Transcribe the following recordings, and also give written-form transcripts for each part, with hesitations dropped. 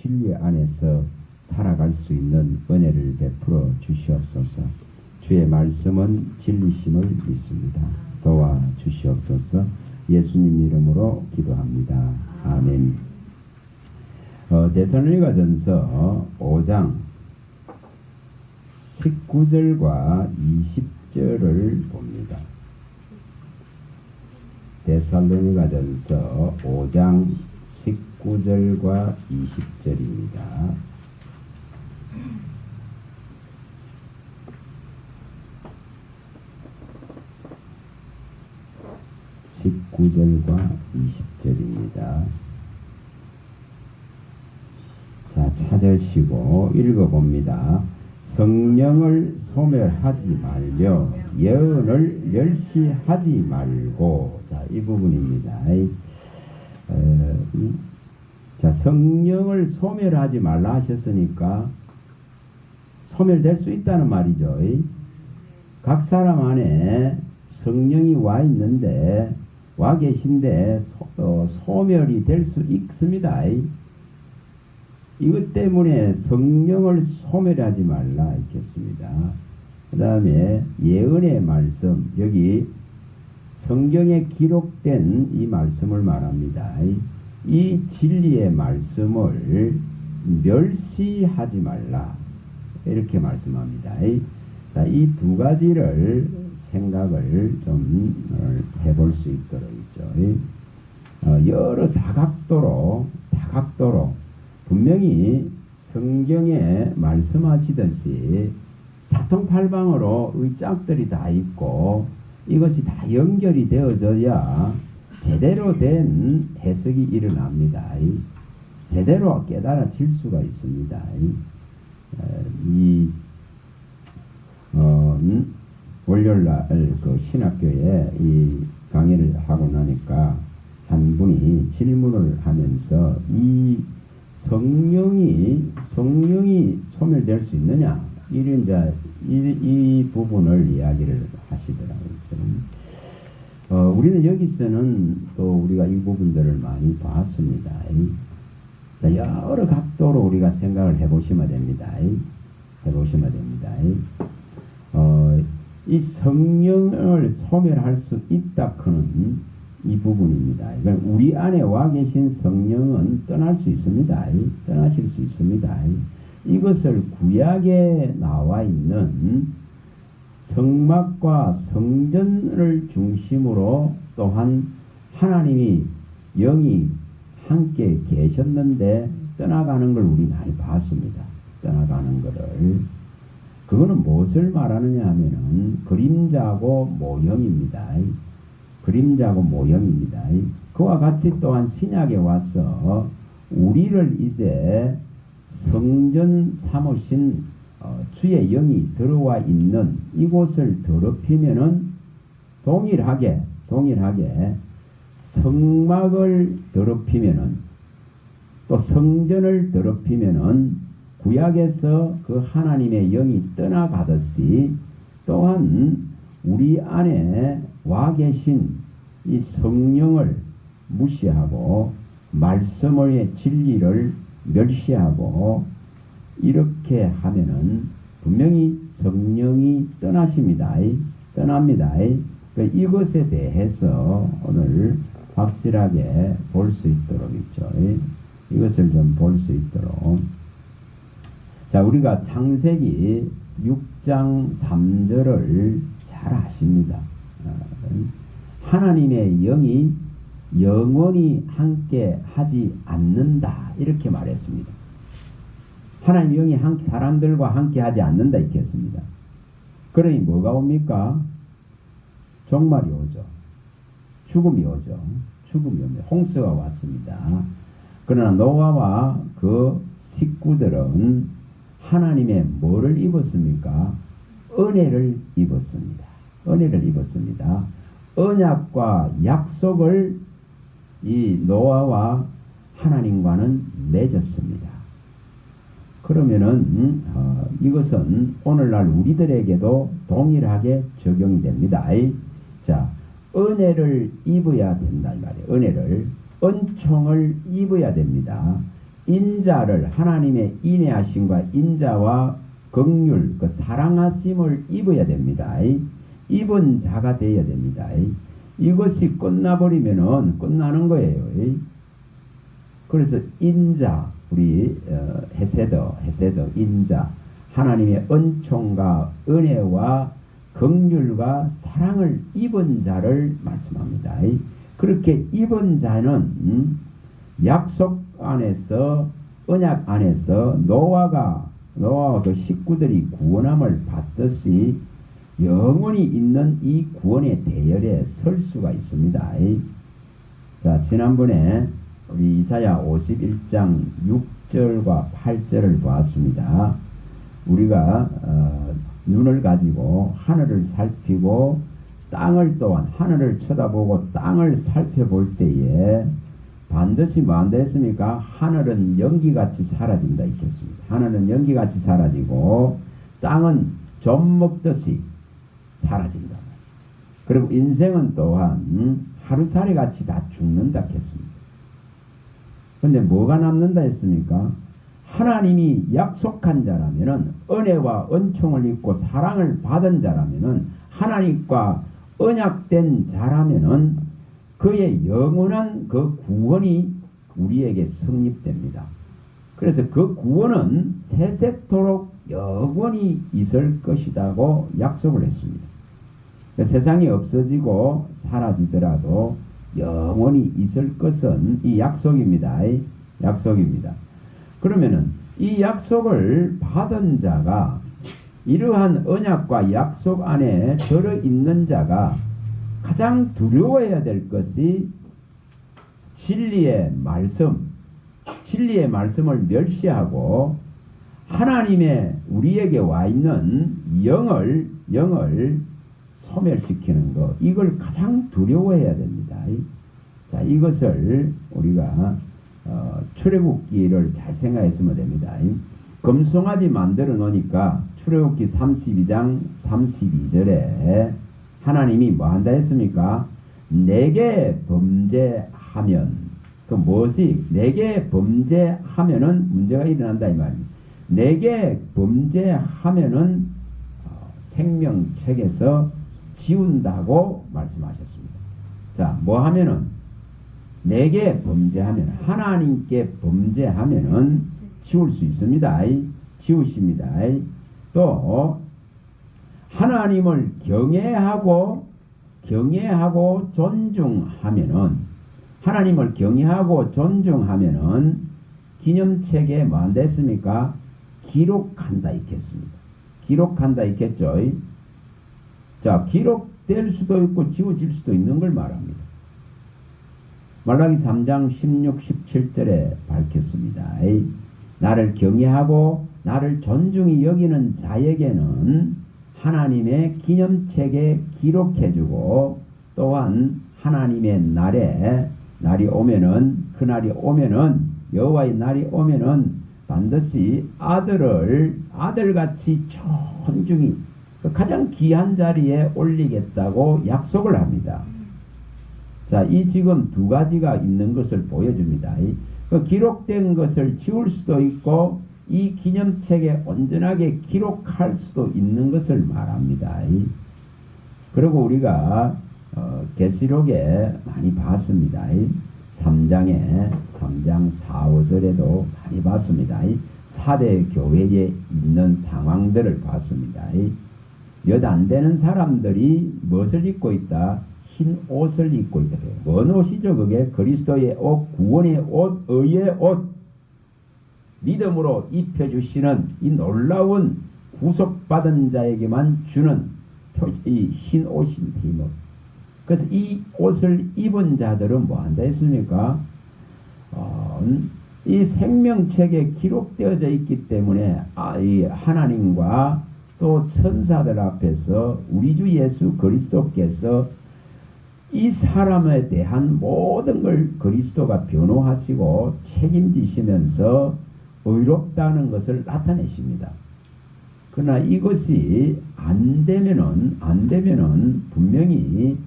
진리 안에서 살아갈 수 있는 은혜를 베풀어 주시옵소서. 주의 말씀은 진리심을 믿습니다. 도와 주시옵소서. 예수님 이름으로 기도합니다. 아멘. 데살로니가전서 5장 19절과 20절을 봅니다. 데살로니가전서 5장 19절과 20절입니다. (19절과 20절입니다) 자, 찾으시고 읽어봅니다. 성령을 소멸하지 말며 예언을 멸시하지 말고. 자, 이 부분입니다. 자, 성령을 소멸하지 말라 하셨으니까 소멸될 수 있다는 말이죠. 각 사람 안에 성령이 와 계신데 소멸이 될 수 있습니다. 이것 때문에 성령을 소멸하지 말라 했겠습니다. 그 다음에 예언의 말씀, 여기 성경에 기록된 이 말씀을 말합니다. 이 진리의 말씀을 멸시하지 말라, 이렇게 말씀합니다. 이 두 가지를 생각을 좀 해볼 수 있도록 있죠. 여러 다각도로 분명히 성경에 말씀하시듯이 사통팔방으로 짝들이 다 있고 이것이 다 연결이 되어져야 제대로 된 해석이 일어납니다. 제대로 깨달아질 수가 있습니다. 월요일날 그 신학교에 이 강의를 하고 나니까 한 분이 질문을 하면서 이 성령이 소멸될 수 있느냐, 이 부분을 이야기를 하시더라고요. 우리는 여기서는 또 우리가 이 부분들을 많이 봤습니다. 자, 여러 각도로 우리가 생각을 해보시면 됩니다. 이 성령을 소멸할 수 있다크는 이 부분입니다. 그러니까 우리 안에 와 계신 성령은 떠날 수 있습니다. 떠나실 수 있습니다. 이것을 구약에 나와 있는 성막과 성전을 중심으로 또한 하나님이 영이 함께 계셨는데 떠나가는 걸 우리 많이 봤습니다. 떠나가는 것을. 그거는 무엇을 말하느냐 하면은 그림자고 모형입니다. 그와 같이 또한 신약에 와서 우리를 이제 성전 삼으신 주의 영이 들어와 있는 이곳을 더럽히면은 동일하게 성막을 더럽히면은 또 성전을 더럽히면은 구약에서 그 하나님의 영이 떠나가듯이 또한 우리 안에 와 계신 이 성령을 무시하고 말씀의 진리를 멸시하고 이렇게 하면은 분명히 성령이 떠납니다. 이것에 대해서 오늘 확실하게 볼 수 있도록 있죠. 이것을 좀 볼 수 있도록. 자, 우리가 창세기 6장 3절을 잘 아십니다. 하나님의 영이 영원히 함께 하지 않는다, 이렇게 말했습니다. 하나님의 영이 사람들과 함께 하지 않는다 이렇게 했습니다. 그러니 뭐가 옵니까? 종말이 오죠. 죽음이 오죠. 홍수가 왔습니다. 그러나 노아와 그 식구들은 하나님의 뭐를 입었습니까? 은혜를 입었습니다. 언약과 약속을 이 노아와 하나님과는 맺었습니다. 그러면은 이것은 오늘날 우리들에게도 동일하게 적용이 됩니다. 자, 은혜를 입어야 된다 이 말이에요. 은총을 입어야 됩니다. 인자를 하나님의 인애하심과 인자와 긍휼 그 사랑하심을 입어야 됩니다. 입은 자가 되어야 됩니다. 이것이 끝나버리면은 끝나는 거예요. 그래서 인자 우리 헤세드 인자 하나님의 은총과 은혜와 긍휼과 사랑을 입은 자를 말씀합니다. 그렇게 입은 자는 약속 안에서 언약 안에서 노아와 그 식구들이 구원함을 받듯이 영원히 있는 이 구원의 대열에 설 수가 있습니다. 자, 지난번에 우리 이사야 51장 6절과 8절을 보았습니다. 우리가 눈을 가지고 하늘을 살피고 땅을 또한 하늘을 쳐다보고 땅을 살펴볼 때에 반드시 뭐 한다 했습니까? 하늘은 연기같이 사라진다 했습니다. 하늘은 연기같이 사라지고 땅은 좀 먹듯이 사라진다. 그리고 인생은 또한 하루살이 같이 다 죽는다 했습니다. 근데 뭐가 남는다 했습니까? 하나님이 약속한 자라면은 은혜와 은총을 입고 사랑을 받은 자라면은 하나님과 언약된 자라면은 그의 영원한 그 구원이 우리에게 성립됩니다. 그래서 그 구원은 세세토록 영원히 있을 것이라고 약속을 했습니다. 세상이 없어지고 사라지더라도 영원히 있을 것은 이 약속입니다. 약속입니다. 그러면은 이 약속을 받은 자가 이러한 언약과 약속 안에 들어있는 자가 가장 두려워해야 될 것이 진리의 말씀을 멸시하고 하나님의 우리에게 와 있는 영을 소멸시키는 것, 이걸 가장 두려워해야 됩니다. 자, 이것을 우리가 출애굽기를 잘 생각했으면 됩니다. 금송아지 만들어 놓으니까 출애굽기 32장 32절에 하나님이 뭐 한다 했습니까? 내게 범죄하면, 그 무엇이 내게 범죄하면은 문제가 일어난다 이 말입니다. 내게 범죄하면은 생명책에서 지운다고 말씀하셨습니다. 자, 뭐 하면은 내게 범죄하면, 하나님께 범죄하면은 지울 수 있습니다. 지우십니다. 또 하나님을 경외하고 존중하면은, 하나님을 경외하고 존중하면은 기념책에 뭐 안 됐습니까? 기록한다 있겠습니다. 기록한다 있겠죠. 자, 기록될 수도 있고 지워질 수도 있는 걸 말합니다. 말라기 3장 16, 17절에 밝혔습니다. 나를 경외하고 나를 존중히 여기는 자에게는 하나님의 기념책에 기록해주고, 또한 하나님의 날이 오면은, 그날이 오면은, 여호와의 날이 오면은 반드시 아들같이 존중히 가장 귀한 자리에 올리겠다고 약속을 합니다. 자, 이 지금 두 가지가 있는 것을 보여줍니다. 그 기록된 것을 지울 수도 있고 이 기념책에 온전하게 기록할 수도 있는 것을 말합니다. 그리고 우리가 계시록에 많이 봤습니다. 3장 4, 5절에도 많이 봤습니다. 4대 교회에 있는 상황들을 봤습니다. 몇 안 되는 사람들이 무엇을 입고 있다? 흰 옷을 입고 있다. 뭔 옷이죠? 그게 그리스도의 옷, 구원의 옷, 의의 옷, 믿음으로 입혀주시는 이 놀라운 구속받은 자에게만 주는 이 흰 옷입니다. 흰 옷. 그래서 이 옷을 입은 자들은 뭐 한다 했습니까? 이 생명책에 기록되어져 있기 때문에 이 하나님과 또 천사들 앞에서 우리 주 예수 그리스도께서 이 사람에 대한 모든 걸 그리스도가 변호하시고 책임지시면서 의롭다는 것을 나타내십니다. 그러나 이것이 안 되면은 분명히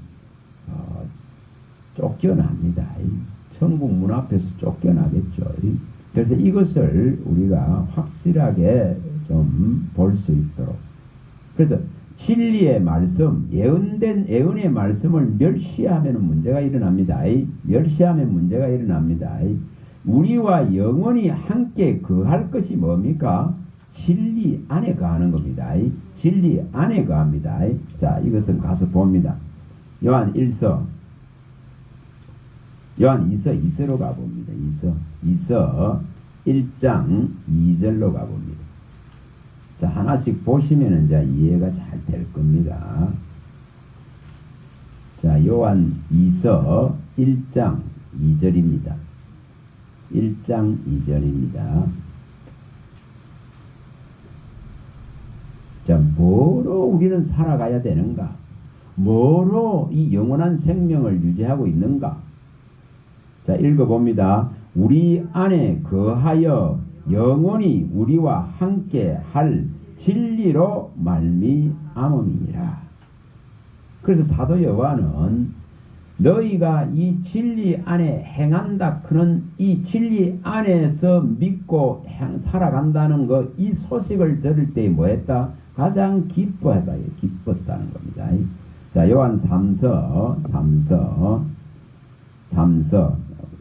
쫓겨납니다. 천국 문 앞에서 쫓겨나겠죠. 그래서 이것을 우리가 확실하게 좀 볼 수 있도록. 그래서 진리의 말씀, 예언의 말씀을 멸시하면 문제가 일어납니다. 멸시하면 문제가 일어납니다. 우리와 영원히 함께 거할 것이 뭡니까? 진리 안에 거하는 겁니다. 진리 안에 거합니다. 자, 이것을 가서 봅니다. 요한 2서 2서로 가봅니다. 2서 1장 2절로 가봅니다. 자, 하나씩 보시면 이제 이해가 잘 될 겁니다. 자, 요한 2서 1장 2절입니다. 1장 2절입니다. 자, 뭐로 우리는 살아가야 되는가? 뭐로 이 영원한 생명을 유지하고 있는가? 자, 읽어봅니다. 우리 안에 거하여 영원히 우리와 함께 할 진리로 말미암음이니라. 그래서 사도 요한은 너희가 이 진리 안에 행한다 그는 이 진리 안에서 믿고 살아간다는 것, 이 소식을 들을 때 뭐했다? 가장 기뻐했다. 기뻤다는 겁니다. 자, 요한 3서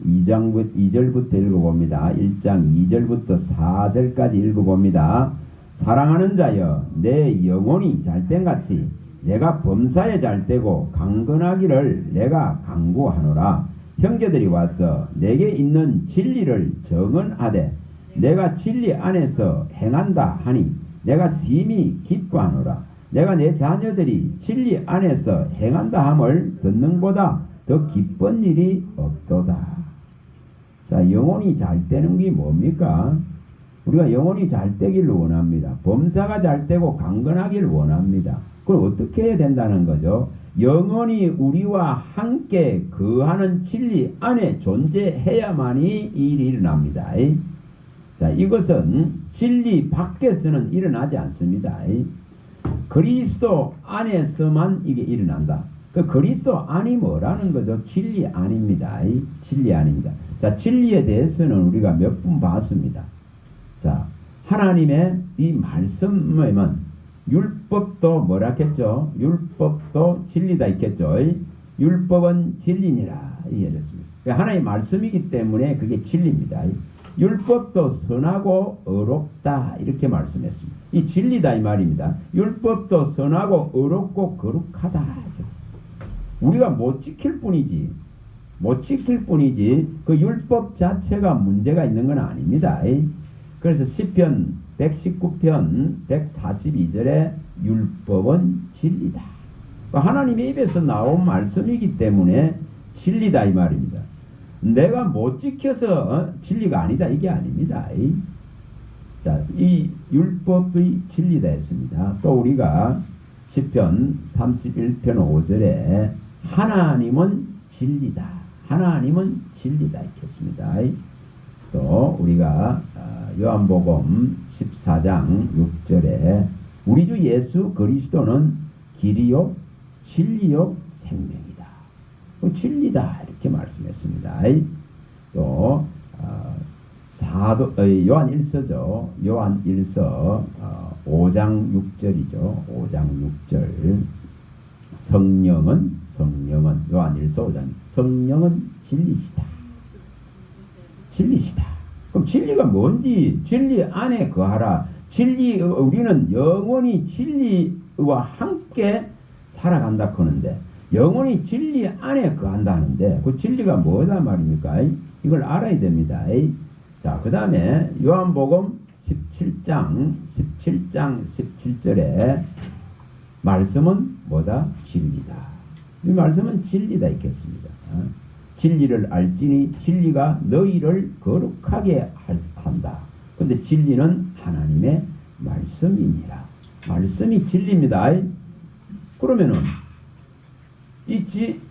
2절부터 읽어봅니다. 1장 2절부터 4절까지 읽어봅니다. 사랑하는 자여, 내 영혼이 잘된같이 내가 범사에 잘되고 강건하기를 내가 간구하노라. 형제들이 와서 내게 있는 진리를 정언하되 내가 진리 안에서 행한다 하니 내가 심히 기뻐하노라. 내가 내 자녀들이 진리 안에서 행한다 함을 듣는 보다 더 기쁜 일이 없도다. 자, 영혼이 잘 되는 게 뭡니까? 우리가 영혼이 잘 되기를 원합니다. 범사가 잘 되고 강건하기를 원합니다. 그걸 어떻게 해야 된다는 거죠? 영혼이 우리와 함께 거하는 진리 안에 존재해야만이 이 일이 일어납니다. 자, 이것은 진리 밖에서는 일어나지 않습니다. 그리스도 안에서만 이게 일어난다. 그 그리스도 안이 뭐라는 거죠? 진리 안입니다. 진리 안입니다. 자, 진리에 대해서는 우리가 몇 분 봤습니다. 자, 하나님의 이 말씀은 율법도 뭐라 했죠? 율법도 진리다 있겠죠? 율법은 진리니라 이랬습니다. 하나님의 말씀이기 때문에 그게 진리입니다. 율법도 선하고 의롭다 이렇게 말씀했습니다. 이 진리다 이 말입니다. 율법도 선하고 의롭고 거룩하다. 우리가 못 지킬 뿐이지 그 율법 자체가 문제가 있는 건 아닙니다. 그래서 시편 119편 142절에 율법은 진리다. 하나님의 입에서 나온 말씀이기 때문에 진리다 이 말입니다. 내가 못 지켜서 진리가 아니다 이게 아닙니다. 자, 이 율법의 진리다 했습니다. 또 우리가 시편 31편 5절에 하나님은 진리다. 하나님은 진리다 했습니다. 또 우리가 요한복음 14장 6절에 우리 주 예수 그리스도는 길이요 진리요 생명이다. 진리다 이렇게 말씀했습니다. 또 요한 1서죠. 요한 1서 5장 6절이죠. 5장 6절 성령은 요한 1서 5장 성령은 진리시다. 진리시다. 그럼 진리가 뭔지 진리 안에 거하라. 우리는 영원히 진리와 함께 살아간다 그러는데 영원히 진리 안에 거한다 하는데 그 진리가 뭐다 말입니까? 이걸 알아야 됩니다. 자, 그 다음에 요한복음 17장 17절에 말씀은 뭐다? 진리다. 이 말씀은 진리다 있겠습니다. 진리를 알지니 진리가 너희를 거룩하게 한다. 근데 진리는 하나님의 말씀이니라. 말씀이 진리입니다. 그러면은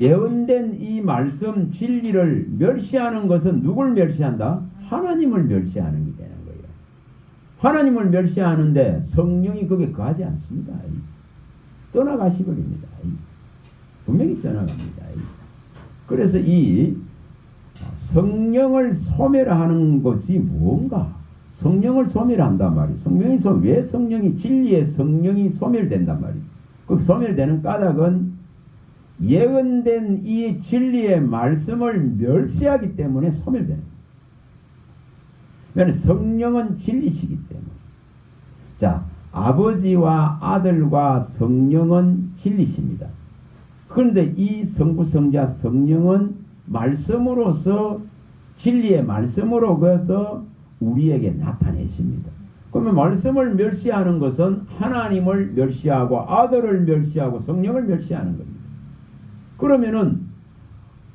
예언된 이 말씀 진리를 멸시하는 것은 누굴 멸시한다? 하나님을 멸시하는 게 되는 거예요. 하나님을 멸시하는데 성령이 거기에 거하지 않습니다. 떠나가시버립니다. 분명히 떠나갑니다. 그래서 이 성령을 소멸하는 것이 무언가? 성령을 소멸한단 말이에요. 왜 진리의 성령이 소멸된단 말이에요. 그 소멸되는 까닭은 예언된 이 진리의 말씀을 멸시하기 때문에 소멸되는 거예요. 왜냐하면 성령은 진리시기 때문에. 자, 아버지와 아들과 성령은 진리십니다. 그런데 이 성부성자 성령은 말씀으로서 진리의 말씀으로 그래서 우리에게 나타내십니다. 그러면 말씀을 멸시하는 것은 하나님을 멸시하고 아들을 멸시하고 성령을 멸시하는 겁니다. 그러면은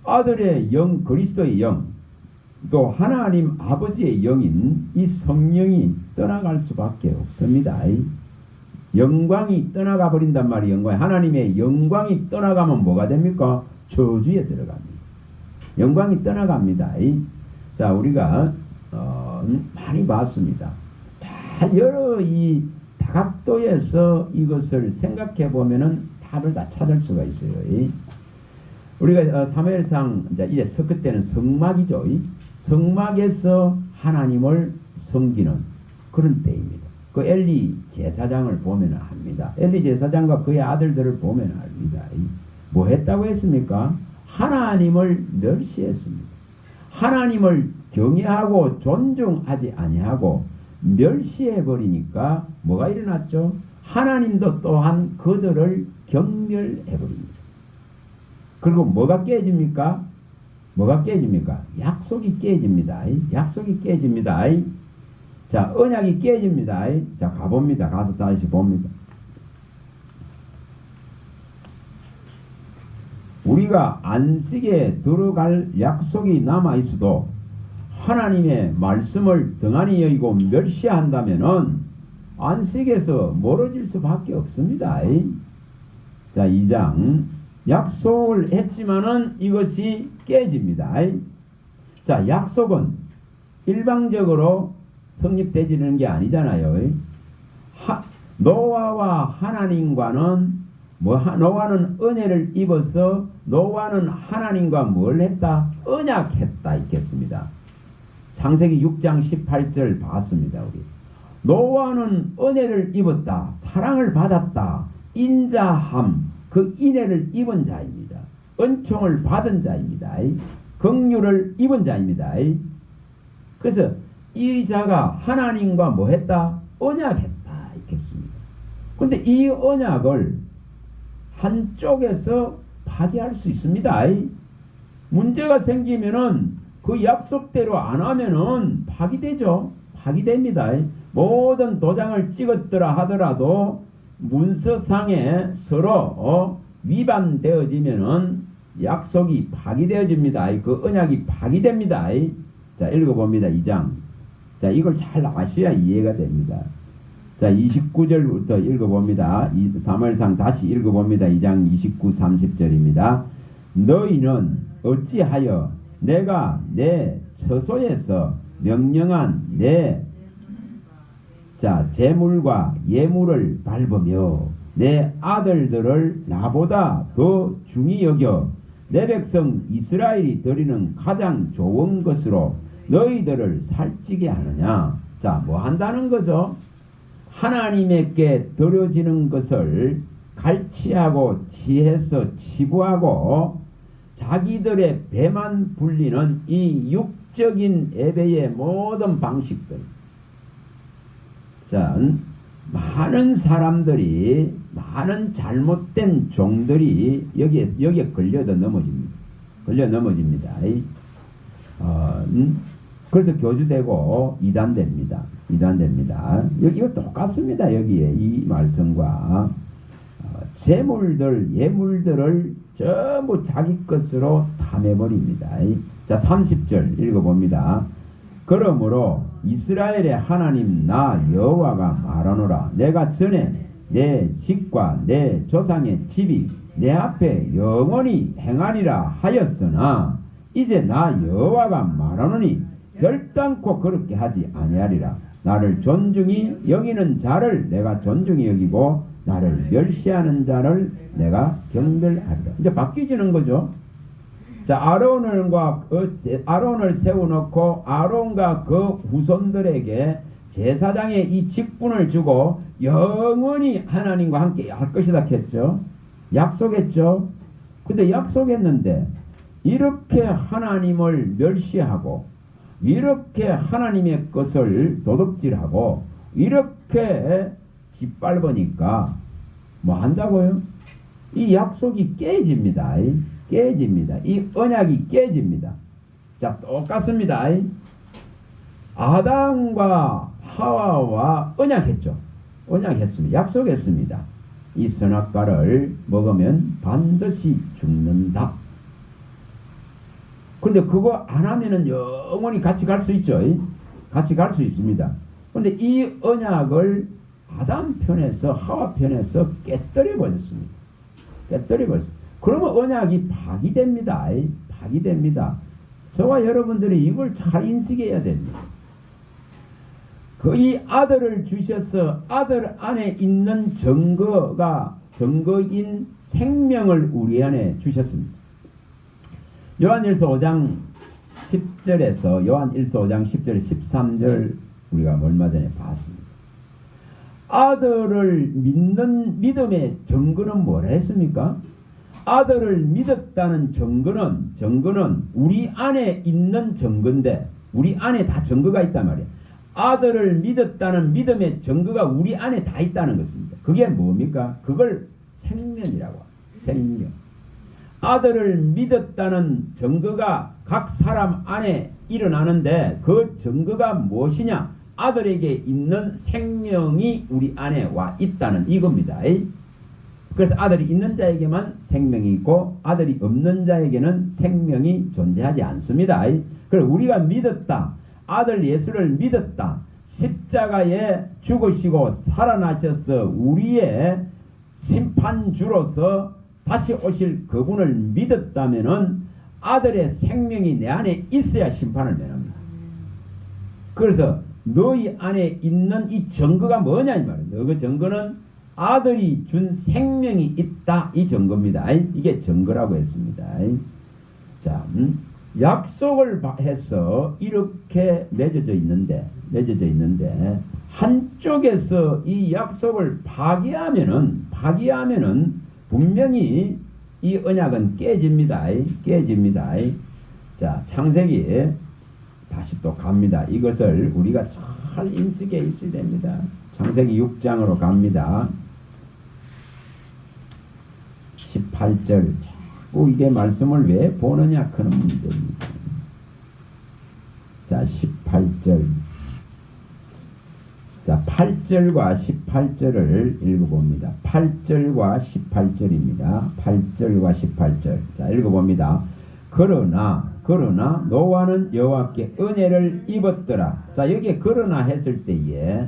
아들의 영, 그리스도의 영, 또 하나님 아버지의 영인 이 성령이 떠나갈 수밖에 없습니다. 영광이 떠나가 버린단 말이에요. 하나님의 영광이 떠나가면 뭐가 됩니까? 저주에 들어갑니다. 영광이 떠나갑니다. 자, 우리가 많이 봤습니다. 다 여러 이 다각도에서 이것을 생각해 보면은 답을 다 찾을 수가 있어요. 우리가 사무엘상 이제 석그 때는 성막이죠. 성막에서 하나님을 섬기는 그런 때입니다. 그 엘리 제사장을 보면 합니다. 엘리 제사장과 그의 아들들을 보면 합니다. 뭐 했다고 했습니까? 하나님을 멸시했습니다. 하나님을 경외하고 존중하지 아니하고 멸시해 버리니까 뭐가 일어났죠? 하나님도 또한 그들을 경멸해 버립니다. 그리고 뭐가 깨집니까? 뭐가 깨집니까? 약속이 깨집니다. 약속이 깨집니다. 자, 언약이 깨집니다. 자, 가봅니다. 가서 다시 봅니다. 우리가 안식에 들어갈 약속이 남아 있어도 하나님의 말씀을 등한히 여기고 멸시한다면은 안식에서 멀어질 수밖에 없습니다. 자, 2장 약속을 했지만은 이것이 깨집니다. 자, 약속은 일방적으로 성립되지는 게 아니잖아요. 노아와 하나님과는 노아는 은혜를 입어서 노아는 하나님과 뭘 했다? 언약했다 있겠습니다. 창세기 6장 18절 봤습니다. 우리 노아는 은혜를 입었다. 사랑을 받았다. 인자함, 그 인애를 입은 자입니다. 은총을 받은 자입니다. 긍휼을 입은 자입니다. 그래서 이 자가 하나님과 뭐 했다? 언약했다 있겠습니다. 그런데 이 언약을 한쪽에서 파기할 수 있습니다. 문제가 생기면은 그 약속대로 안 하면은 파기되죠. 파기됩니다. 모든 도장을 찍었더라 하더라도 문서상에 서로 위반되어지면은 약속이 파기되어집니다. 그 언약이 파기됩니다. 자, 읽어봅니다. 2장. 자, 이걸 잘 아셔야 이해가 됩니다. 자, 29절부터 읽어봅니다. 사무엘상 다시 읽어봅니다. 2장 29, 30절입니다. 너희는 어찌하여 내가 내 처소에서 명령한 내 제물과 예물을 밟으며 내 아들들을 나보다 더 중히 여겨 내 백성 이스라엘이 드리는 가장 좋은 것으로 너희들을 살찌게 하느냐. 자, 뭐 한다는 거죠? 하나님에게 드려지는 것을 갈취하고 취해서 치부하고 자기들의 배만 불리는 이 육적인 예배의 모든 방식들. 자, 많은 사람들이, 많은 잘못된 종들이 여기에 걸려도 넘어집니다. 걸려 넘어집니다. 그래서 교주되고 이단됩니다. 이단됩니다. 이거 똑같습니다. 여기에 이 말씀과 재물들, 예물들을 전부 자기 것으로 탐해버립니다. 자, 30절 읽어봅니다. 그러므로 이스라엘의 하나님 나 여호와가 말하노라. 내가 전에 내 집과 내 조상의 집이 내 앞에 영원히 행하리라 하였으나 이제 나 여호와가 말하노니 결단코 그렇게 하지 아니하리라. 나를 존중히 여기는 자를 내가 존중히 여기고 나를 멸시하는 자를 내가 경멸하리라. 이제 바뀌어지는 거죠. 자, 아론을 세워놓고 아론과 그 후손들에게 제사장의 이 직분을 주고 영원히 하나님과 함께 할 것이다 했죠. 약속했죠. 근데 약속했는데 이렇게 하나님을 멸시하고 이렇게 하나님의 것을 도둑질하고 이렇게 짓밟으니까 뭐 한다고요? 이 약속이 깨집니다. 깨집니다. 이 언약이 깨집니다. 자, 똑같습니다. 아담과 하와와 언약했죠. 언약했습니다. 약속했습니다. 이 선악과를 먹으면 반드시 죽는다. 근데 그거 안 하면은 영원히 같이 갈 수 있죠. 같이 갈 수 있습니다. 근데 이 언약을 아담 편에서 하와 편에서 깨뜨려 버렸습니다. 깨뜨려 버렸습니다. 그러면 언약이 파기됩니다. 파기됩니다. 저와 여러분들이 이걸 잘 인식해야 됩니다. 그 이 아들을 주셔서 아들 안에 있는 증거인 생명을 우리 안에 주셨습니다. 요한일서 5장 10절에서 요한일서 5장 10절 13절 우리가 얼마 전에 봤습니다. 아들을 믿는 믿음의 증거는 뭐라 했습니까? 아들을 믿었다는 증거는 우리 안에 있는 증거인데 우리 안에 다 증거가 있단 말이에요. 아들을 믿었다는 믿음의 증거가 우리 안에 다 있다는 것입니다. 그게 뭡니까? 그걸 생명이라고 합니다. 생명. 아들을 믿었다는 증거가 각 사람 안에 일어나는데 그 증거가 무엇이냐? 아들에게 있는 생명이 우리 안에 와 있다는 이겁니다. 그래서 아들이 있는 자에게만 생명이 있고 아들이 없는 자에게는 생명이 존재하지 않습니다. 그래서 우리가 믿었다. 아들 예수를 믿었다. 십자가에 죽으시고 살아나셔서 우리의 심판주로서 다시 오실 그분을 믿었다면은 아들의 생명이 내 안에 있어야 심판을 면합니다. 그래서 너희 안에 있는 이 증거가 뭐냐 이 말이에요. 그 증거는 아들이 준 생명이 있다 이 증거입니다. 이게 증거라고 했습니다. 자, 약속을 해서 이렇게 맺어져 있는데 한쪽에서 이 약속을 파기하면은 분명히 이 언약은 깨집니다. 깨집니다. 자, 창세기 다시 또 갑니다. 이것을 우리가 잘 인식해 있어야 됩니다. 창세기 6장으로 갑니다. 18절. 자꾸 이게 말씀을 왜 보느냐 그런 문제입니다. 자, 18절. 자, 8절과 18절을 읽어봅니다. 8절과 18절입니다. 8절과 18절. 자, 읽어봅니다. 그러나 노아는 여호와께 은혜를 입었더라. 자, 여기에 그러나 했을 때에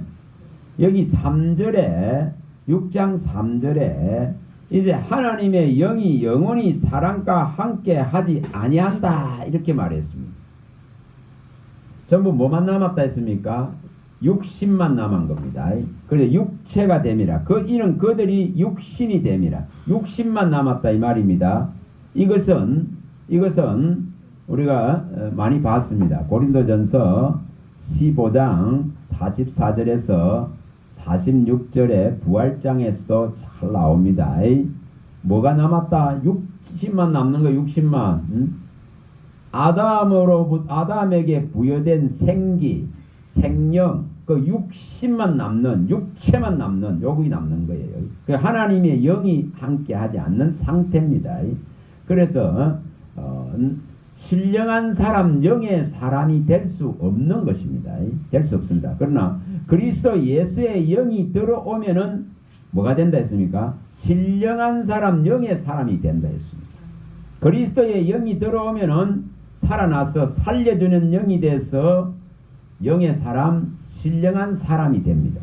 여기 3절에 6장 3절에 이제 하나님의 영이 영원히 사람과 함께 하지 아니한다 이렇게 말했습니다. 전부 뭐만 남았다 했습니까? 육신만 남은 겁니다. 그래서 육체가 됨이라. 이는 그들이 육신이 됨이라. 육신만 남았다 이 말입니다. 이것은 우리가 많이 봤습니다. 고린도전서 15장 44절에서 46절에 부활장에서도 잘 나옵니다. 뭐가 남았다? 육신만 남는 거, 육신만. 아담에게 부여된 생기, 생명, 그 육신만 남는, 육체만 남는, 요것이 남는 거예요. 그 하나님의 영이 함께 하지 않는 상태입니다. 그래서, 신령한 사람, 영의 사람이 될 수 없는 것입니다. 될 수 없습니다. 그러나 그리스도 예수의 영이 들어오면은 뭐가 된다 했습니까? 신령한 사람, 영의 사람이 된다 했습니다. 그리스도의 영이 들어오면은 살아나서 살려주는 영이 돼서 영의 사람, 신령한 사람이 됩니다.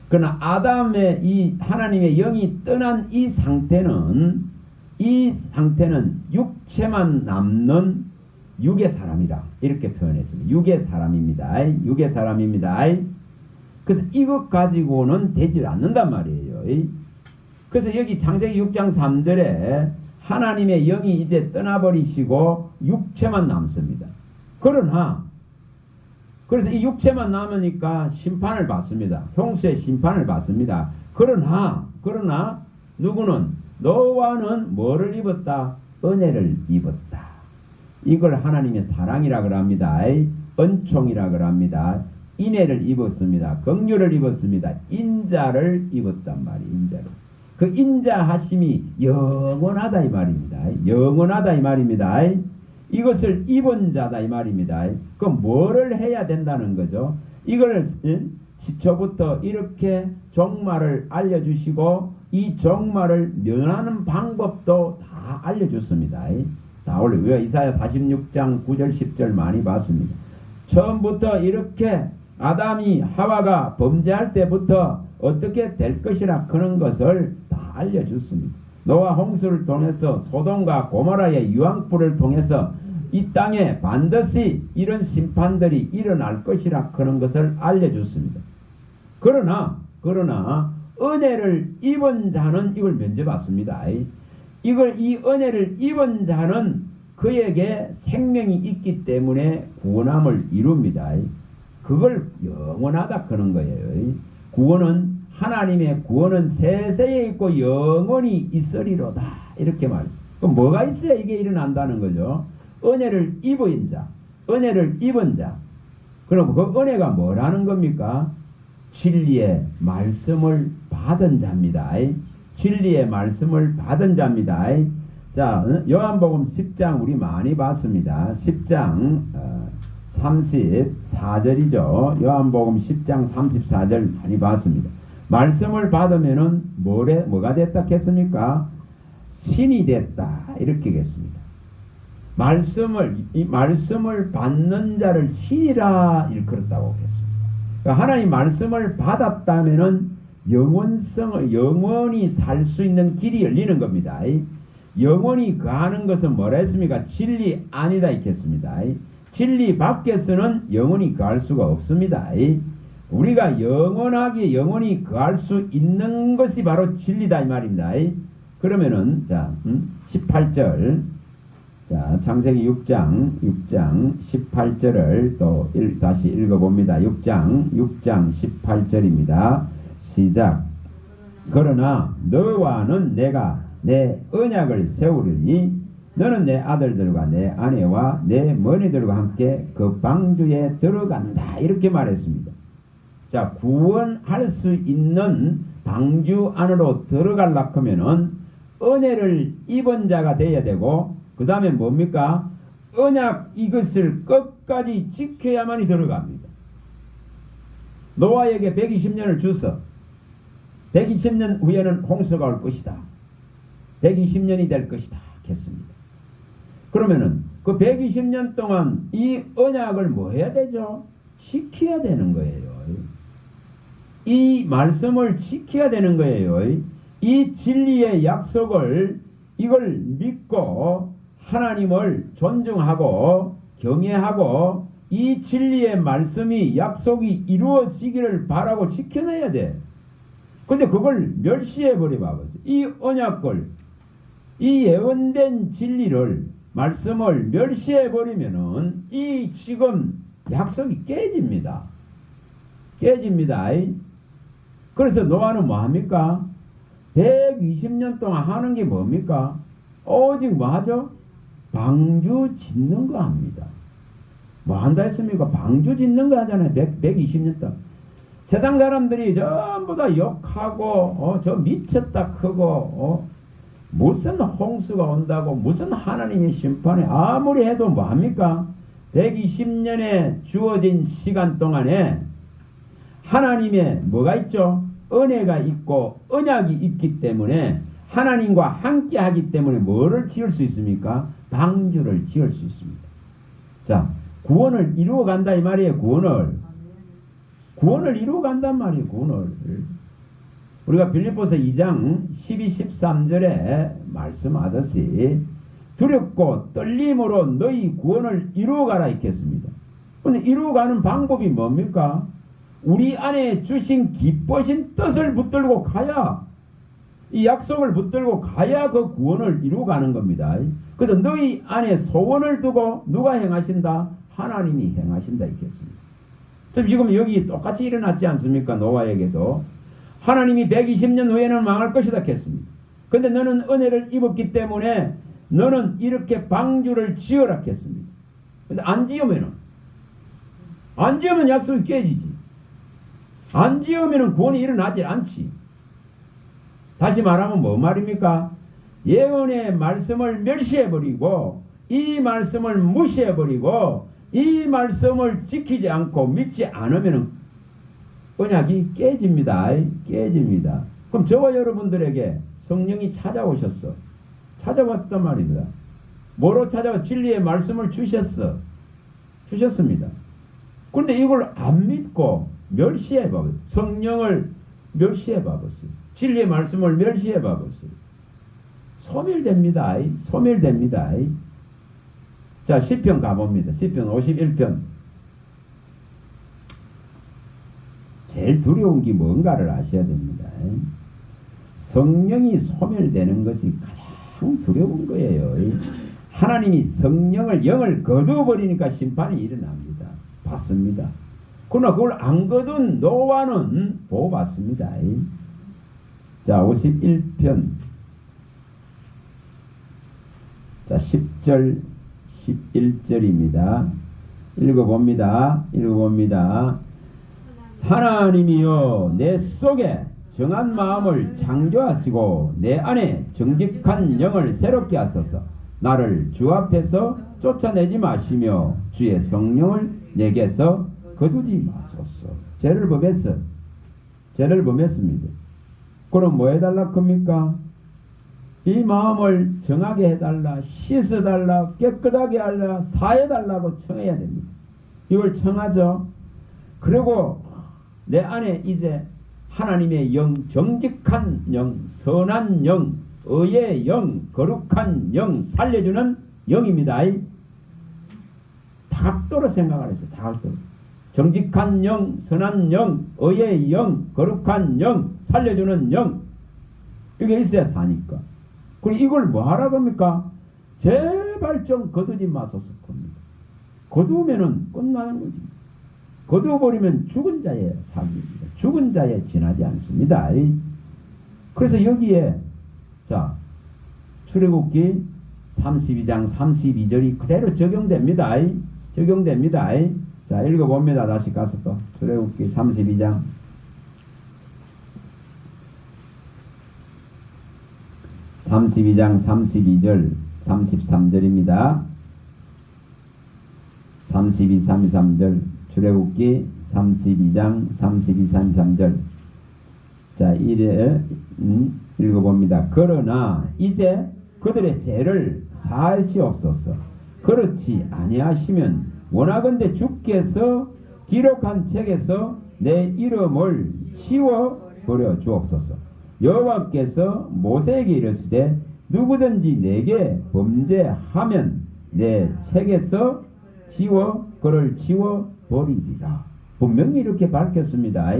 그러나 아담의 이 하나님의 영이 떠난 이 상태는 육체만 남는 육의 사람이라 이렇게 표현했습니다. 육의 사람입니다. 육의 사람입니다. 그래서 이것 가지고는 되질 않는단 말이에요. 그래서 여기 창세기 6장 3절에 하나님의 영이 이제 떠나버리시고 육체만 남습니다. 그러나 그래서 이 육체만 남으니까 심판을 받습니다. 형수의 심판을 받습니다. 그러나 누구는 노아는 뭐를 입었다? 은혜를 입었다. 이걸 하나님의 사랑이라 그럽니다. 은총이라 그럽니다. 인애를 입었습니다. 긍휼을 입었습니다. 인자를 입었단 말이에요. 인자를. 그 인자하심이 영원하다 이 말입니다. 영원하다 이 말입니다. 이것을 입은 자다 이 말입니다. 그럼 뭐를 해야 된다는 거죠? 이걸 시초부터 이렇게 종말을 알려주시고 이 종말을 면하는 방법도 다 알려줬습니다. 다 원래 우리가 이사야 46장 9절 10절 많이 봤습니다. 처음부터 이렇게 아담이 하와가 범죄할 때부터 어떻게 될 것이라 그런 것을 다 알려줬습니다. 노아 홍수를 통해서 소돔과 고모라의 유황불을 통해서 이 땅에 반드시 이런 심판들이 일어날 것이라 그런 것을 알려줬습니다. 그러나 은혜를 입은 자는 이걸 면제받습니다. 이 은혜를 입은 자는 그에게 생명이 있기 때문에 구원함을 이룹니다. 그걸 영원하다 그런 거예요. 구원은 하나님의 구원은 세세에 있고 영원히 있으리로다 이렇게 말. 그럼 뭐가 있어야 이게 일어난다는 거죠? 은혜를 입은 자, 은혜를 입은 자. 그럼 그 은혜가 뭐라는 겁니까? 진리의 말씀을 받은 자입니다. 진리의 말씀을 받은 자입니다. 자, 요한복음 10장 우리 많이 봤습니다. 10장 34절이죠. 요한복음 10장 34절 많이 봤습니다. 말씀을 받으면은 뭐가 됐다 했습니까? 신이 됐다 이렇게겠습니다. 이 말씀을 받는 자를 신이라 일컬었다고 했습니다. 그러니까 하나님 말씀을 받았다면은 영원히 살 수 있는 길이 열리는 겁니다. 영원히 거하는 것은 뭐라 했습니까? 진리 아니다 있겠습니다. 진리 밖에서는 영원히 거할 수가 없습니다. 우리가 영원히 거할 수 있는 것이 바로 진리다 이 말입니다. 그러면은 자 18절 자 창세기 6장 18절을 또 다시 읽어봅니다. 6장 18절입니다. 시작. 그러나 너와는 내가 내 언약을 세우리니 너는 내 아들들과 내 아내와 내 머니들과 함께 그 방주에 들어간다 이렇게 말했습니다. 자, 구원할 수 있는 방주 안으로 들어가려고 하면은 은혜를 입은 자가 되어야 되고 그 다음에 뭡니까? 언약 이것을 끝까지 지켜야만이 들어갑니다. 노아에게 120년을 주서 120년 후에는 홍수가 올 것이다. 120년이 될 것이다 했습니다. 그러면은 그 120년 동안 이 언약을 뭐 해야 되죠? 지켜야 되는 거예요. 이 말씀을 지켜야 되는 거예요. 이 진리의 약속을 이걸 믿고 하나님을 존중하고 경외하고 이 진리의 말씀이 약속이 이루어지기를 바라고 지켜내야 돼. 근데 그걸 멸시해 버려봐요. 이 언약을 이 예언된 진리를 말씀을 멸시해 버리면은 이 지금 약속이 깨집니다. 그래서 노아는 뭐 합니까? 120년 동안 하는 게 뭡니까? 오직 뭐 하죠? 방주 짓는 거 합니다. 뭐 한다 했습니까? 방주 짓는 거 하잖아요. 120년 동안. 세상 사람들이 전부 다 욕하고 저 미쳤다 크고 무슨 홍수가 온다고 무슨 하나님의 심판에 아무리 해도 뭐합니까? 120년에 주어진 시간 동안에 하나님의 뭐가 있죠? 은혜가 있고 언약이 있기 때문에 하나님과 함께 하기 때문에 뭐를 지을 수 있습니까? 방주를 지을 수 있습니다. 자, 구원을 이루어 간다 이 말이에요. 구원을 이루어 간단 말이에요. 구원을. 우리가 빌립보서 2장 12, 13절에 말씀하듯이 두렵고 떨림으로 너희 구원을 이루어가라 했겠습니다. 근데 이루어가는 방법이 뭡니까? 우리 안에 주신 기쁘신 뜻을 붙들고 가야 이 약속을 붙들고 가야 그 구원을 이루어가는 겁니다. 그래서 너희 안에 소원을 두고 누가 행하신다? 하나님이 행하신다 있겠습니다. 지금 여기 똑같이 일어났지 않습니까? 노아에게도 하나님이 120년 후에는 망할 것이다 했습니다. 근데 너는 은혜를 입었기 때문에 너는 이렇게 방주를 지어라 했습니다. 근데 안 지으면 약속이 깨지지. 안 지으면 구원이 일어나지 않지. 다시 말하면 뭐 말입니까? 예언의 말씀을 멸시해버리고 이 말씀을 무시해버리고 이 말씀을 지키지 않고 믿지 않으면 언약이 깨집니다. 깨집니다. 그럼 저와 여러분들에게 성령이 찾아오셨어. 찾아왔단 말입니다. 뭐로 찾아와? 진리의 말씀을 주셨습니다. 그런데 이걸 안 믿고 멸시해버렸어요. 성령을 멸시해버렸어요. 진리의 말씀을 멸시해버렸어요. 소멸됩니다. 소멸됩니다. 자, 시편 가봅니다. 시편 51편. 제일 두려운 게 뭔가를 아셔야 됩니다. 성령이 소멸되는 것이 가장 두려운 거예요. 하나님이 성령을 영을 거두어버리니까 심판이 일어납니다. 받습니다. 그러나 그걸 안 거둔 노아는 보호받습니다. 자, 51편. 자, 10절, 11절입니다. 읽어봅니다. 하나님이여 내 속에 정한 마음을 창조하시고 내 안에 정직한 영을 새롭게 하소서. 나를 주 앞에서 쫓아내지 마시며 주의 성령을 내게서 거두지 마소서. 죄를 범했습니다. 그럼 뭐 해달라 겁니까? 이 마음을 정하게 해달라, 씻어달라, 깨끗하게 하라, 사해달라고 청해야 됩니다. 이걸 청하죠. 그리고 내 안에 이제 하나님의 영, 정직한 영, 선한 영, 의의 영, 거룩한 영, 살려주는 영입니다. 다각도로 생각을 했어요. 다각도로. 정직한 영, 선한 영, 의의 영, 거룩한 영, 살려주는 영. 이게 있어야 사니까. 그리고 이걸 뭐 하라고 합니까? 제발 좀 거두지 마소서 겁니다. 거두면은 끝나는 거지. 거두어버리면 죽은 자의 삶입니다. 죽은 자에 지나지 않습니다. 그래서 여기에 자 출애굽기 32장 32절이 그대로 적용됩니다. 자, 읽어봅니다. 다시 가서 또 출애굽기 32장 32절 33절입니다. 32, 33절 출애굽기 32장 32, 33절. 자, 이래 읽어봅니다. 그러나 이제 그들의 죄를 사하시옵소서. 그렇지 아니하시면 원하건대 주께서 기록한 책에서 내 이름을 치워버려 주옵소서. 여호와께서 모세에게 이르시되 누구든지 내게 범죄하면 내 책에서 그를 치워버리리라. 분명히 이렇게 밝혔습니다.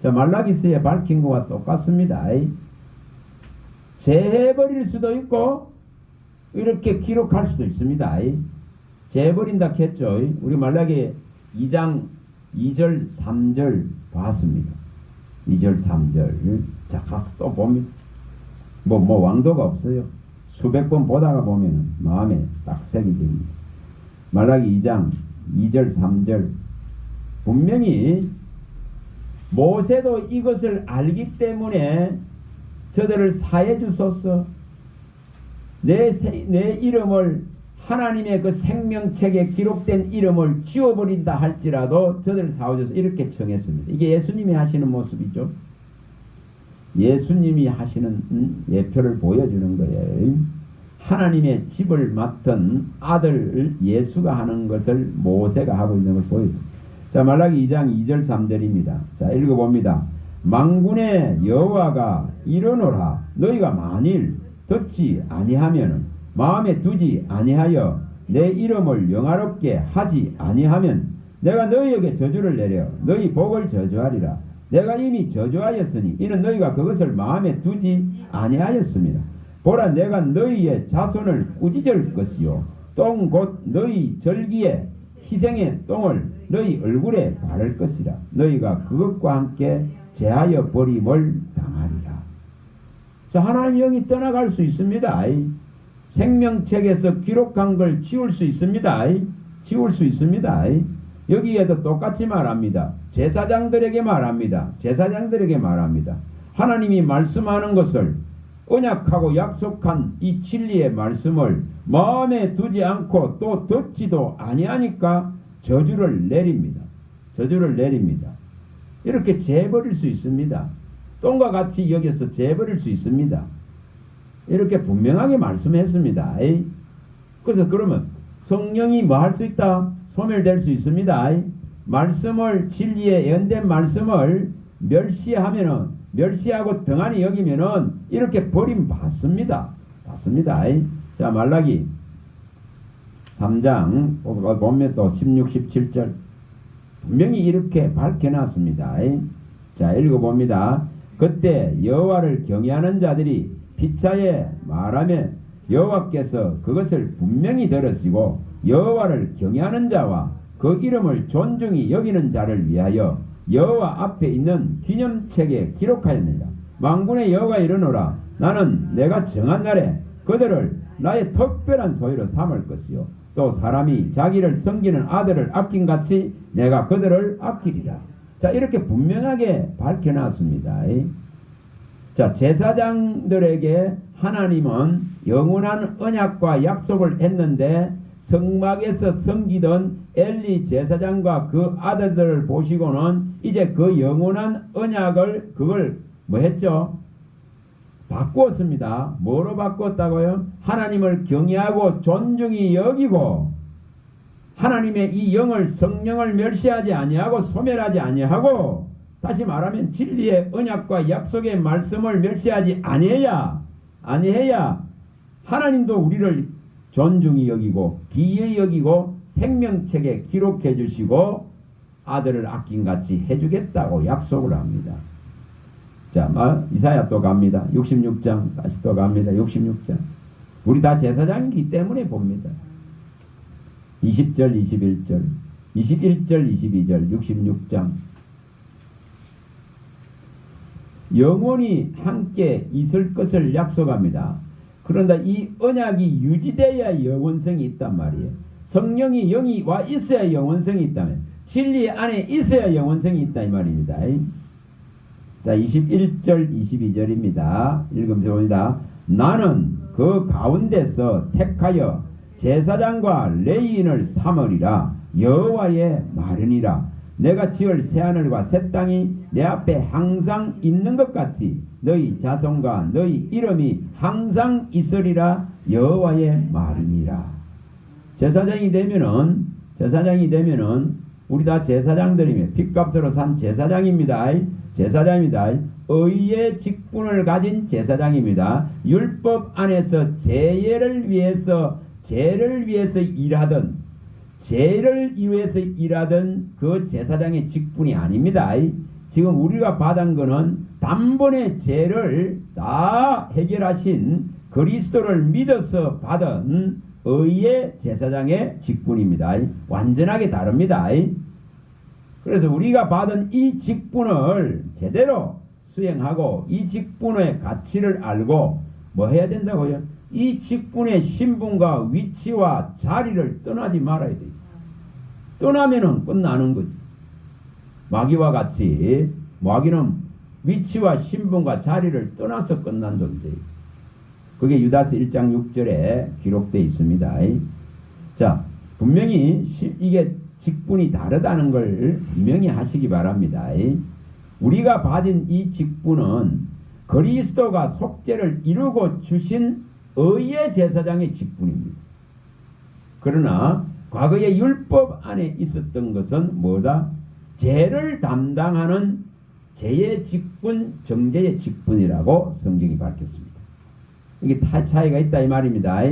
자, 말라기서에 밝힌 것과 똑같습니다. 제해버릴 수도 있고 이렇게 기록할 수도 있습니다. 제해버린다 했죠. 우리 말라기 2장 2절 3절 봤습니다. 2절 3절. 자, 가서 또 봅니다. 뭐 왕도가 없어요. 수백 번 보다가 보면 마음에 딱 색이 됩니다. 말라기 2장 2절 3절. 분명히 모세도 이것을 알기 때문에 저들을 사해 주소서. 내 이름을 하나님의 그 생명책에 기록된 이름을 지워버린다 할지라도 저들을 사해줘서 이렇게 청했습니다. 이게 예수님이 하시는 모습이죠. 예수님이 하시는 예표를 보여주는 거예요. 하나님의 집을 맡은 아들 예수가 하는 것을 모세가 하고 있는 걸 보여줍니다. 자, 말라기 2장 2절 3절입니다. 자, 읽어봅니다. 만군의 여호와가 이르노라. 너희가 만일 듣지 아니하면 마음에 두지 아니하여 내 이름을 영화롭게 하지 아니하면 내가 너희에게 저주를 내려 너희 복을 저주하리라. 내가 이미 저주하였으니 이는 너희가 그것을 마음에 두지 아니하였습니다. 보라, 내가 너희의 자손을 꾸짖을 것이요 똥 곧 너희 절기에 희생의 똥을 너희 얼굴에 바를 것이라. 너희가 그것과 함께 제하여 버림을 당하리라. 자, 하나님 영이 떠나갈 수 있습니다. 생명책에서 기록한 걸 지울 수 있습니다. 지울 수 있습니다. 여기에도 똑같이 말합니다. 제사장들에게 말합니다. 제사장들에게 말합니다. 하나님이 말씀하는 것을, 언약하고 약속한 이 진리의 말씀을 마음에 두지 않고 또 듣지도 아니하니까 저주를 내립니다. 저주를 내립니다. 이렇게 재버릴 수 있습니다. 똥과 같이 여기서 재버릴 수 있습니다. 이렇게 분명하게 말씀했습니다. 그래서 그러면 성령이 뭐 할 수 있다? 소멸될 수 있습니다. 말씀을, 진리의 예언된 말씀을 멸시하고 등한히 여기면은 이렇게 버림 받습니다. 받습니다. 자, 말라기 3장 보면 또 16, 17절 분명히 이렇게 밝혀놨습니다. 자, 읽어봅니다. 그때 여호와를 경외하는 자들이 피차에 말하며 여호와께서 그것을 분명히 들으시고 여호와를 경외하는 자와 그 이름을 존중히 여기는 자를 위하여 여호와 앞에 있는 기념책에 기록하였느니라. 만군의 여호와가 이르노라. 나는 내가 정한 날에 그들을 나의 특별한 소유로 삼을 것이요 또 사람이 자기를 섬기는 아들을 아낀같이 내가 그들을 아끼리라. 자, 이렇게 분명하게 밝혀놨습니다. 자, 제사장들에게 하나님은 영원한 언약과 약속을 했는데 성막에서 섬기던 엘리 제사장과 그 아들들을 보시고는 이제 그 영원한 언약을 그걸 뭐 했죠? 바꾸었습니다. 뭐로 바꾸었다고요? 하나님을 경외하고 존중히 여기고 하나님의 이 영을, 성령을 멸시하지 아니하고 소멸하지 아니하고, 다시 말하면 진리의 언약과 약속의 말씀을 멸시하지 아니해야 하나님도 우리를 존중히 여기고 기이히 여기고 생명책에 기록해 주시고 아들을 아낀같이 해주겠다고 약속을 합니다. 자, 이사야 또 갑니다. 66장 다시 또 갑니다. 66장. 우리 다 제사장이기 때문에 봅니다. 20절 21절 22절 66장. 영원히 함께 있을 것을 약속합니다. 그런데 이 언약이 유지되어야 영원성이 있단 말이에요. 성령이 영이 와 있어야 영원성이 있다면, 진리 안에 있어야 영원성이 있다 이 말입니다. 자, 21절 22절입니다. 읽으면서 봅니다. 나는 그 가운데서 택하여 제사장과 레위인을 삼으리라. 여호와의 말이니라. 내가 지을 새하늘과 새 땅이 내 앞에 항상 있는 것 같이 너희 자손과 너희 이름이 항상 있으리라. 여호와의 말이니라. 제사장이 되면은 우리 다 제사장들이며 핏값으로 산 제사장입니다. 제사장입니다. 의의 직분을 가진 제사장입니다. 율법 안에서 죄를 위해서 일하던 그 제사장의 직분이 아닙니다. 지금 우리가 받은 거는 단번에 죄를 다 해결하신 그리스도를 믿어서 받은 의의 제사장의 직분입니다. 완전하게 다릅니다. 그래서 우리가 받은 이 직분을 제대로 수행하고 이 직분의 가치를 알고 뭐 해야 된다고요? 이 직분의 신분과 위치와 자리를 떠나지 말아야 돼요. 떠나면은 끝나는 거지. 마귀와 같이, 마귀는 위치와 신분과 자리를 떠나서 끝난 존재예요. 그게 유다서 1장 6절에 기록되어 있습니다. 자, 분명히 이게 직분이 다르다는 걸 분명히 하시기 바랍니다. 우리가 받은 이 직분은 그리스도가 속죄를 이루고 주신 의의 제사장의 직분입니다. 그러나 과거의 율법 안에 있었던 것은 뭐다? 죄를 담당하는 죄의 직분, 정죄의 직분이라고 성경이 밝혔습니다. 이게 차이가 있다 이 말입니다.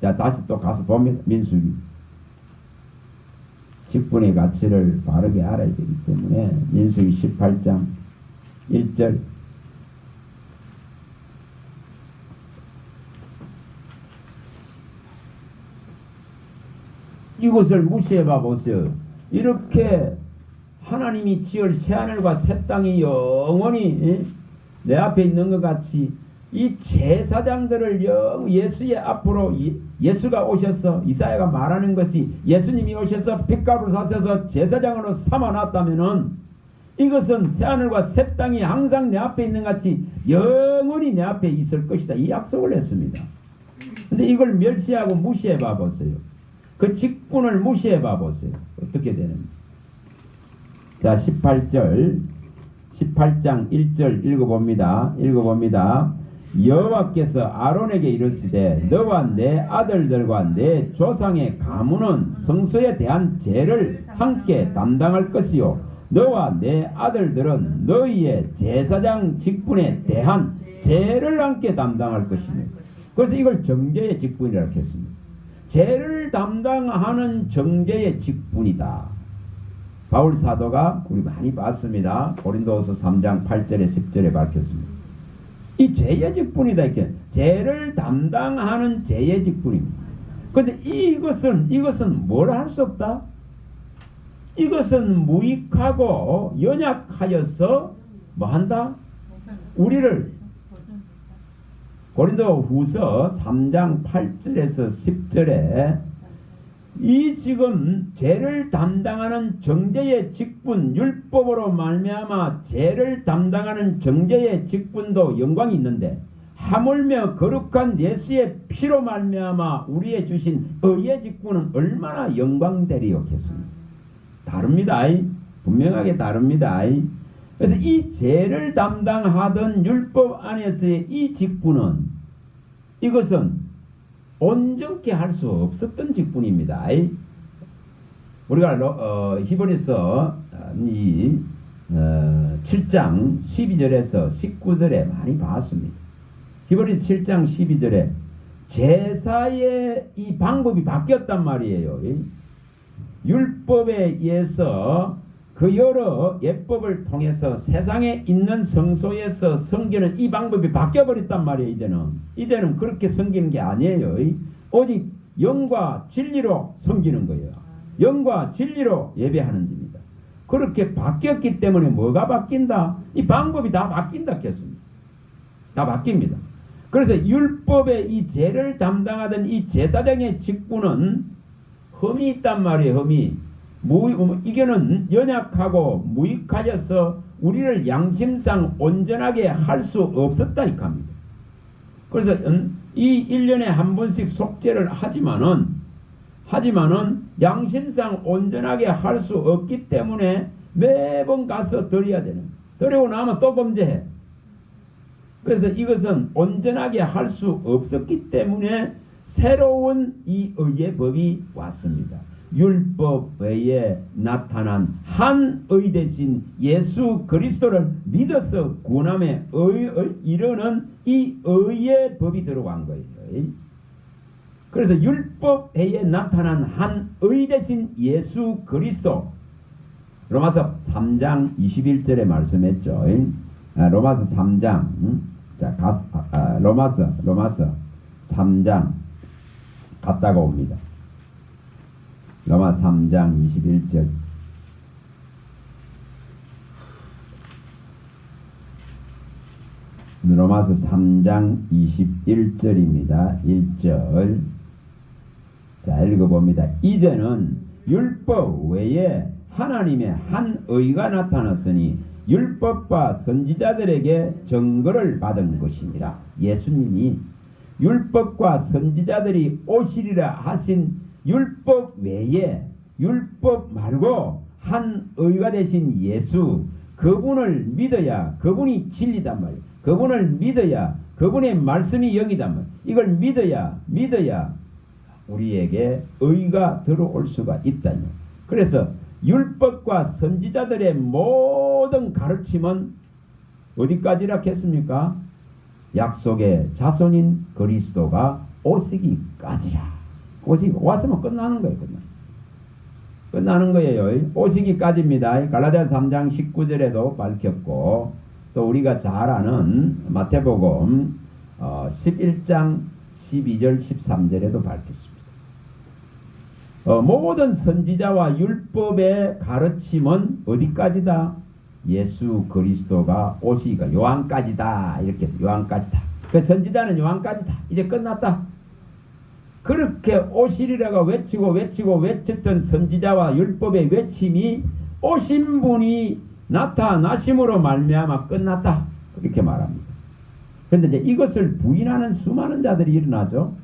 자, 다시 또 가서 보면 민수기. 직분의 가치를 바르게 알아야 되기 때문에 민수기 18장 1절. 이것을 무시해 봐 보세요. 이렇게 하나님이 지을 새하늘과 새 땅이 영원히 내 앞에 있는 것 같이 이 제사장들을 예수의 앞으로 예수가 오셔서 이사야가 말하는 것이 예수님이 오셔서 핏값을 사셔서 제사장으로 삼아놨다면은 이것은 새하늘과 새 땅이 항상 내 앞에 있는 것 같이 영원히 내 앞에 있을 것이다. 이 약속을 했습니다. 근데 이걸 멸시하고 무시해 봐 보세요. 그 직분을 무시해 봐 보세요. 어떻게 되는지. 자, 18절, 18장 1절 읽어봅니다. 여호와께서 아론에게 이르시되 너와 내 아들들과 내 조상의 가문은 성소에 대한 죄를 함께 담당할 것이요 너와 내 아들들은 너희의 제사장 직분에 대한 죄를 함께 담당할 것이며. 그래서 이걸 정죄의 직분이라고 했습니다. 죄를 담당하는 정죄의 직분이다. 바울 사도가 우리 많이 봤습니다. 고린도후서 3장 8절에 10절에 밝혔습니다. 이 죄의 직분이다. 이렇게 죄를 담당하는 죄의 직분입니다. 그런데 이것은 뭘 할 수 없다? 이것은 무익하고 연약하여서 뭐 한다? 우리를 고린도후서 3장 8절에서 10절에 이 지금 죄를 담당하는 정죄의 직분, 율법으로 말미암아 죄를 담당하는 정죄의 직분도 영광이 있는데 하물며 거룩한 예수의 피로 말미암아 우리의 주신 의의 직분은 얼마나 영광되리였겠습니까? 다릅니다. 분명하게 다릅니다. 그래서 이 죄를 담당하던 율법 안에서의 이 직분은 이것은 온전케 할 수 없었던 직분입니다. 우리가 히브리서 7장 12절에서 19절에 많이 봤습니다. 히브리서 7장 12절에 제사의 이 방법이 바뀌었단 말이에요. 율법에 의해서 그 여러 예법을 통해서 세상에 있는 성소에서 섬기는 이 방법이 바뀌어버렸단 말이에요. 이제는 그렇게 섬기는 게 아니에요. 오직 영과 진리로 섬기는 거예요. 영과 진리로 예배하는 겁니다. 그렇게 바뀌었기 때문에 뭐가 바뀐다? 이 방법이 다 바뀐다 했습니다. 다 바뀝니다. 그래서 율법의 이 죄를 담당하던 이 제사장의 직분은 흠이 있단 말이에요. 흠이. 이게는 연약하고 무익하여서 우리를 양심상 온전하게 할 수 없었다 이 겁니다. 그래서 이 1년에 한 번씩 속죄를 하지만은 양심상 온전하게 할 수 없기 때문에 매번 가서 드려야 되는. 드리고 나면 또 범죄해. 그래서 이것은 온전하게 할 수 없었기 때문에 새로운 이 의의 법이 왔습니다. 율법 외에 나타난 한 의 대신 예수 그리스도를 믿어서 구원함에 이르는 이 의의 법이 들어간 거예요. 그래서 율법 외에 나타난 한 의 대신 예수 그리스도. 로마서 3장 21절에 말씀했죠. 로마서 3장 로마서 3장 갔다가 옵니다. 로마 3장 21절. 로마서 3장 21절입니다. 1절. 자, 읽어봅니다. 이제는 율법 외에 하나님의 한 의가 나타났으니 율법과 선지자들에게 증거를 받은 것입니다. 예수님이 율법과 선지자들이 오시리라 하신 율법 외에 율법 말고 한 의가 되신 예수 그분을 믿어야 그분이 진리단 말이에요. 그분을 믿어야 그분의 말씀이 영이단 말이에요. 이걸 믿어야 우리에게 의가 들어올 수가 있다요. 그래서 율법과 선지자들의 모든 가르침은 어디까지라 했습니까? 약속의 자손인 그리스도가 오시기까지라. 왔으면 끝나는 거예요. 끝나는 거예요. 오시기까지입니다. 갈라디아 3장 19절에도 밝혔고 또 우리가 잘 아는 마태복음 11장 12절 13절에도 밝혔습니다. 모든 선지자와 율법의 가르침은 어디까지다? 예수 그리스도가 오시기가 요한까지다. 이렇게 요한까지다. 그 선지자는 요한까지다. 이제 끝났다. 그렇게 오시리라고 외쳤던 선지자와 율법의 외침이 오신 분이 나타나심으로 말미암아 끝났다. 그렇게 말합니다. 그런데 이제 이것을 부인하는 수많은 자들이 일어나죠.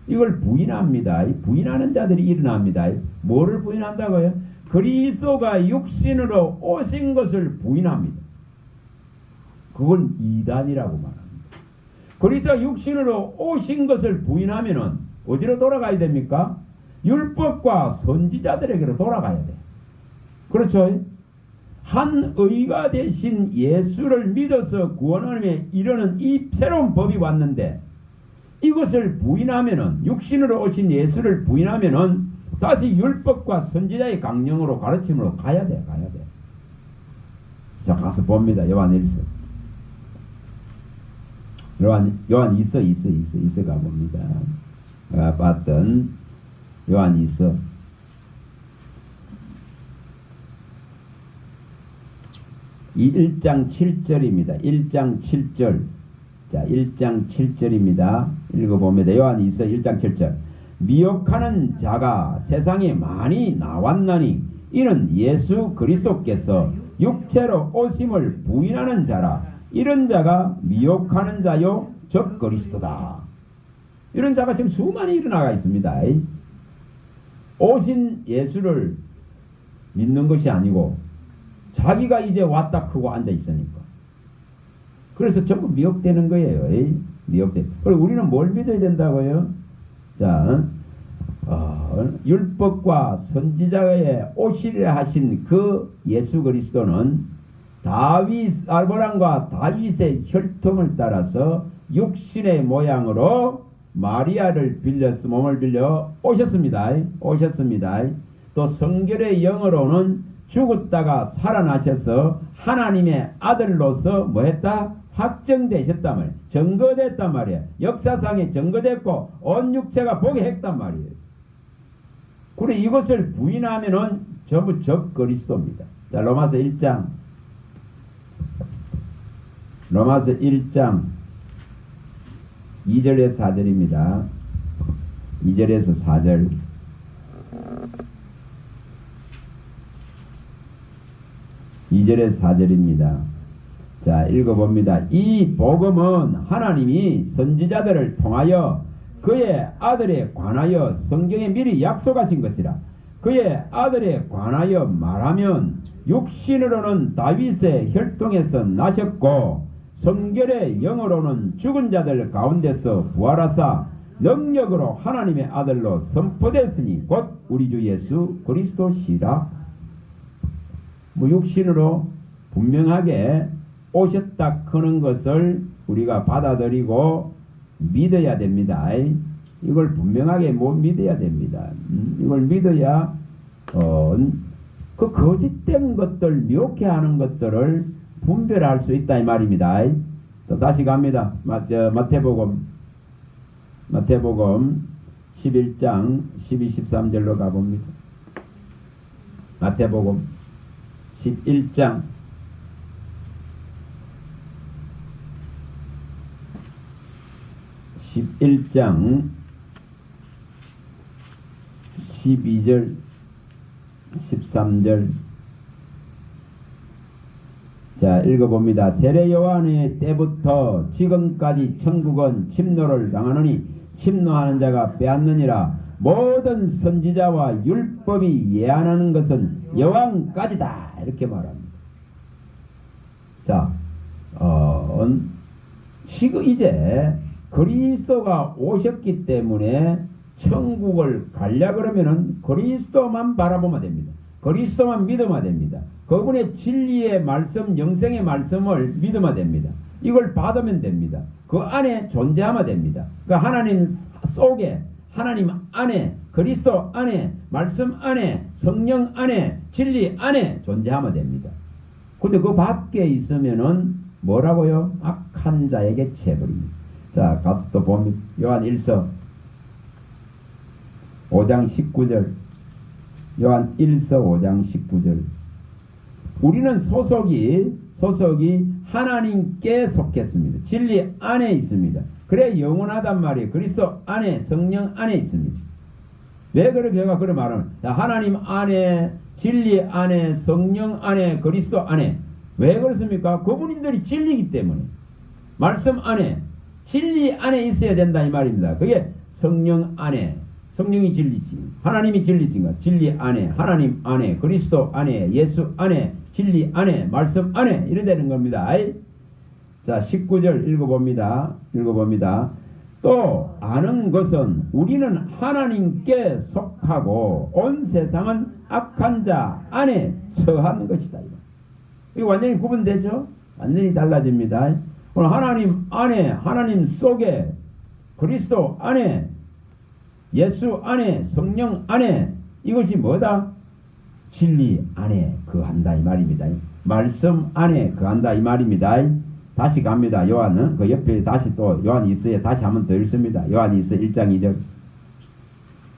이걸 부인합니다. 부인하는 자들이 일어납니다. 뭐를 부인한다고요? 그리스도가 육신으로 오신 것을 부인합니다. 그건 이단이라고 말합니다. 그리스도가 육신으로 오신 것을 부인하면은 어디로 돌아가야 됩니까? 율법과 선지자들에게로 돌아가야 돼. 그렇죠? 한 의가 되신 예수를 믿어서 구원함에 이르는 이 새로운 법이 왔는데 이것을 부인하면은 육신으로 오신 예수를 부인하면은 다시 율법과 선지자의 강령으로 가르침으로 가야 돼. 자, 가서 봅니다. 요한 1서. 요한 2서 가봅니다. 봤던 요한 2서. 이 1장 7절입니다. 1장 7절. 자, 1장 7절입니다. 읽어봅니다. 요한 2서 1장 7절. 미혹하는 자가 세상에 많이 나왔나니 이는 예수 그리스도께서 육체로 오심을 부인하는 자라. 이런 자가 미혹하는 자요 적 그리스도다. 이런 자가 지금 수많이 일어나가 있습니다. 오신 예수를 믿는 것이 아니고 자기가 이제 왔다 크고 앉아 있으니까. 그래서 전부 미혹되는 거예요. 미혹돼. 그리고 우리는 뭘 믿어야 된다고요? 자, 율법과 선지자의 오시리라 하신 그 예수 그리스도는 다윗 아브람과 다윗의 혈통을 따라서 육신의 모양으로 마리아를 빌려서 몸을 빌려 오셨습니다. 또 성결의 영으로는 죽었다가 살아나셔서 하나님의 아들로서 뭐했다? 확정되셨단 말이에요. 증거됐단 말이에요. 역사상에 증거됐고 온 육체가 보게 했단 말이에요. 그래 이것을 부인하면은 전부 적 그리스도입니다. 자, 로마서 1장 2절에서 4절입니다. 2절에서 4절. (2절에서 4절입니다) 자, 읽어봅니다. 이 복음은 하나님이 선지자들을 통하여 그의 아들에 관하여 성경에 미리 약속하신 것이라. 그의 아들에 관하여 말하면 육신으로는 다윗의 혈통에서 나셨고 성결의 영으로는 죽은 자들 가운데서 부활하사 능력으로 하나님의 아들로 선포됐으니 곧 우리 주 예수 그리스도시라. 육신으로 분명하게 오셨다 크는 것을 우리가 받아들이고 믿어야 됩니다. 이걸 분명하게 못 믿어야 됩니다. 이걸 믿어야 그 거짓된 것들, 미혹해하는 것들을 분별할 수 있다 이 말입니다. 또 다시 갑니다. 마태복음 11장 12, 13절로 가봅니다. 마태복음 11장 12절 13절. 자, 읽어봅니다. 세례 요한의 때부터 지금까지 천국은 침노를 당하느니 침노하는 자가 빼앗느니라. 모든 선지자와 율법이 예언하는 것은 여왕까지다. 이렇게 말합니다. 자, 지금 이제 그리스도가 오셨기 때문에 천국을 가려 그러면은 그리스도만 바라보면 됩니다. 그리스도만 믿으면 됩니다. 그분의 진리의 말씀, 영생의 말씀을 믿으면 됩니다. 이걸 받으면 됩니다. 그 안에 존재하면 됩니다. 그 하나님 속에, 하나님 안에, 그리스도 안에, 말씀 안에, 성령 안에, 진리 안에 존재하면 됩니다. 근데 그 밖에 있으면은 뭐라고요? 악한 자에게 채버립니다. 자, 가서 또 봅니다. 요한 1서 5장 19절. 요한 1서 5장 19절. 우리는 소속이 하나님께 속했습니다. 진리 안에 있습니다. 그래 영원하단 말이에요. 그리스도 안에, 성령 안에 있습니다. 왜 그렇게 제가 그런 말을 하나님 안에, 진리 안에, 성령 안에, 그리스도 안에. 왜 그렇습니까? 그분들이 진리이기 때문에. 말씀 안에, 진리 안에 있어야 된다 이 말입니다. 그게 성령 안에, 성령이 진리지, 하나님이 진리신가? 진리 안에, 하나님 안에, 그리스도 안에, 예수 안에, 진리 안에, 말씀 안에 이래 되는 겁니다. 자, 19절 읽어봅니다. 또 아는 것은 우리는 하나님께 속하고 온 세상은 악한 자 안에 처한 것이다. 이거 완전히 구분되죠? 완전히 달라집니다. 오늘 하나님 안에, 하나님 속에, 그리스도 안에, 예수 안에, 성령 안에, 이것이 뭐다? 진리 안에 거한다 이 말입니다. 말씀 안에 거한다 이 말입니다. 다시 갑니다. 요한은 그 옆에 다시 또 요한 2서에 다시 한번 더 읽습니다. 요한 2서 1장 2절.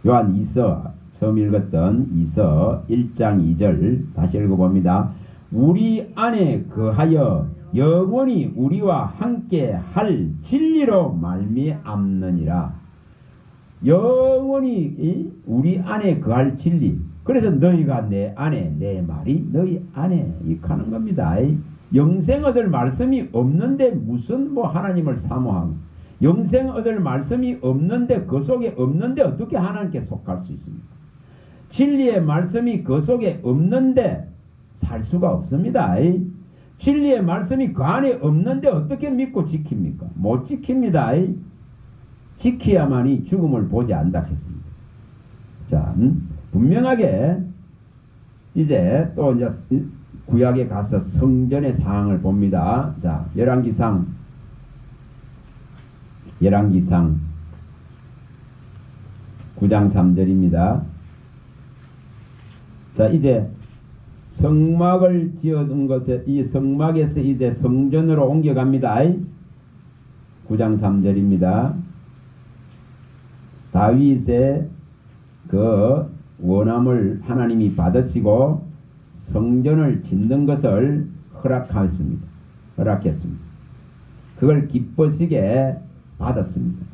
요한 2서 처음 읽었던 2서 1장 2절 다시 읽어봅니다. 우리 안에 거하여 영원히 우리와 함께 할 진리로 말미암느니라. 영원히 우리 안에 거할 진리. 그래서 너희가 내 안에, 내 말이 너희 안에 익하는 겁니다. 영생 얻을 말씀이 없는데 무슨 뭐 하나님을 사모하고, 영생 얻을 말씀이 없는데 그 속에 없는데 어떻게 하나님께 속할 수 있습니까? 진리의 말씀이 그 속에 없는데 살 수가 없습니다. 진리의 말씀이 그 안에 없는데 어떻게 믿고 지킵니까? 못 지킵니다. 지켜야만이 죽음을 보지 않다겠습니다. 자, 분명하게 이제 또 이제 구약에 가서 성전의 상황을 봅니다. 자, 열왕기상 9장 3절입니다. 자, 이제 성막을 지어둔 것에, 이 성막에서 이제 성전으로 옮겨갑니다. 9장 3절입니다. 다윗의 그 원함을 하나님이 받으시고 성전을 짓는 것을 허락했습니다. 그걸 기쁘시게 받았습니다.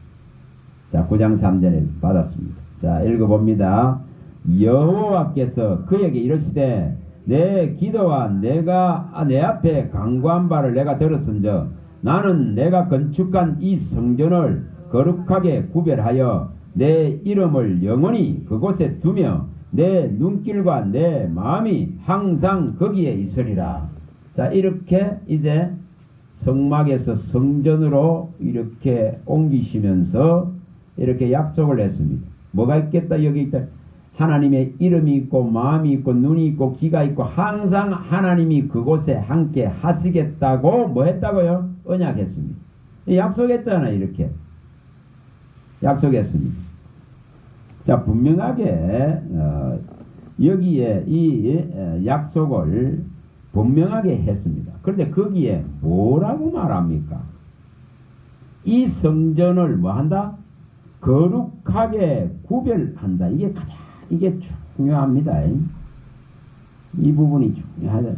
자, 9장 3절에 받았습니다. 자, 읽어봅니다. 여호와께서 그에게 이르시되 내 기도와 내가 내 앞에 간구한 바를 내가 들었은즉 나는 내가 건축한 이 성전을 거룩하게 구별하여 내 이름을 영원히 그곳에 두며 내 눈길과 내 마음이 항상 거기에 있으리라. 자, 이렇게 이제 성막에서 성전으로 이렇게 옮기시면서 이렇게 약속을 했습니다. 뭐가 있겠다? 여기 있다. 하나님의 이름이 있고 마음이 있고 눈이 있고 귀가 있고 항상 하나님이 그곳에 함께 하시겠다고 뭐 했다고요? 언약했습니다. 약속했잖아요. 이렇게 약속했습니다. 자, 분명하게 여기에 이 약속을 분명하게 했습니다. 그런데 거기에 뭐라고 말합니까? 이 성전을 뭐 한다? 거룩하게 구별한다. 이게 중요합니다. 이 부분이 중요하다.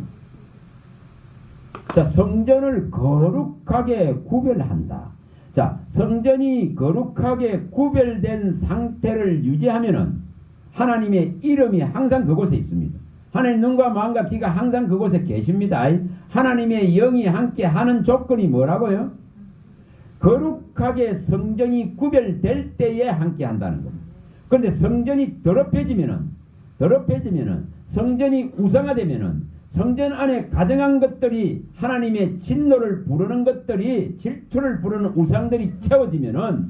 자, 성전을 거룩하게 구별한다. 자, 성전이 거룩하게 구별된 상태를 유지하면은 하나님의 이름이 항상 그곳에 있습니다. 하나님 눈과 마음과 귀가 항상 그곳에 계십니다. 하나님의 영이 함께 하는 조건이 뭐라고요? 거룩하게 성전이 구별될 때에 함께 한다는 겁니다. 그런데 성전이 더럽혀지면은 성전이 우상화되면은 성전 안에 가정한 것들이 하나님의 진노를 부르는 것들이 질투를 부르는 우상들이 채워지면은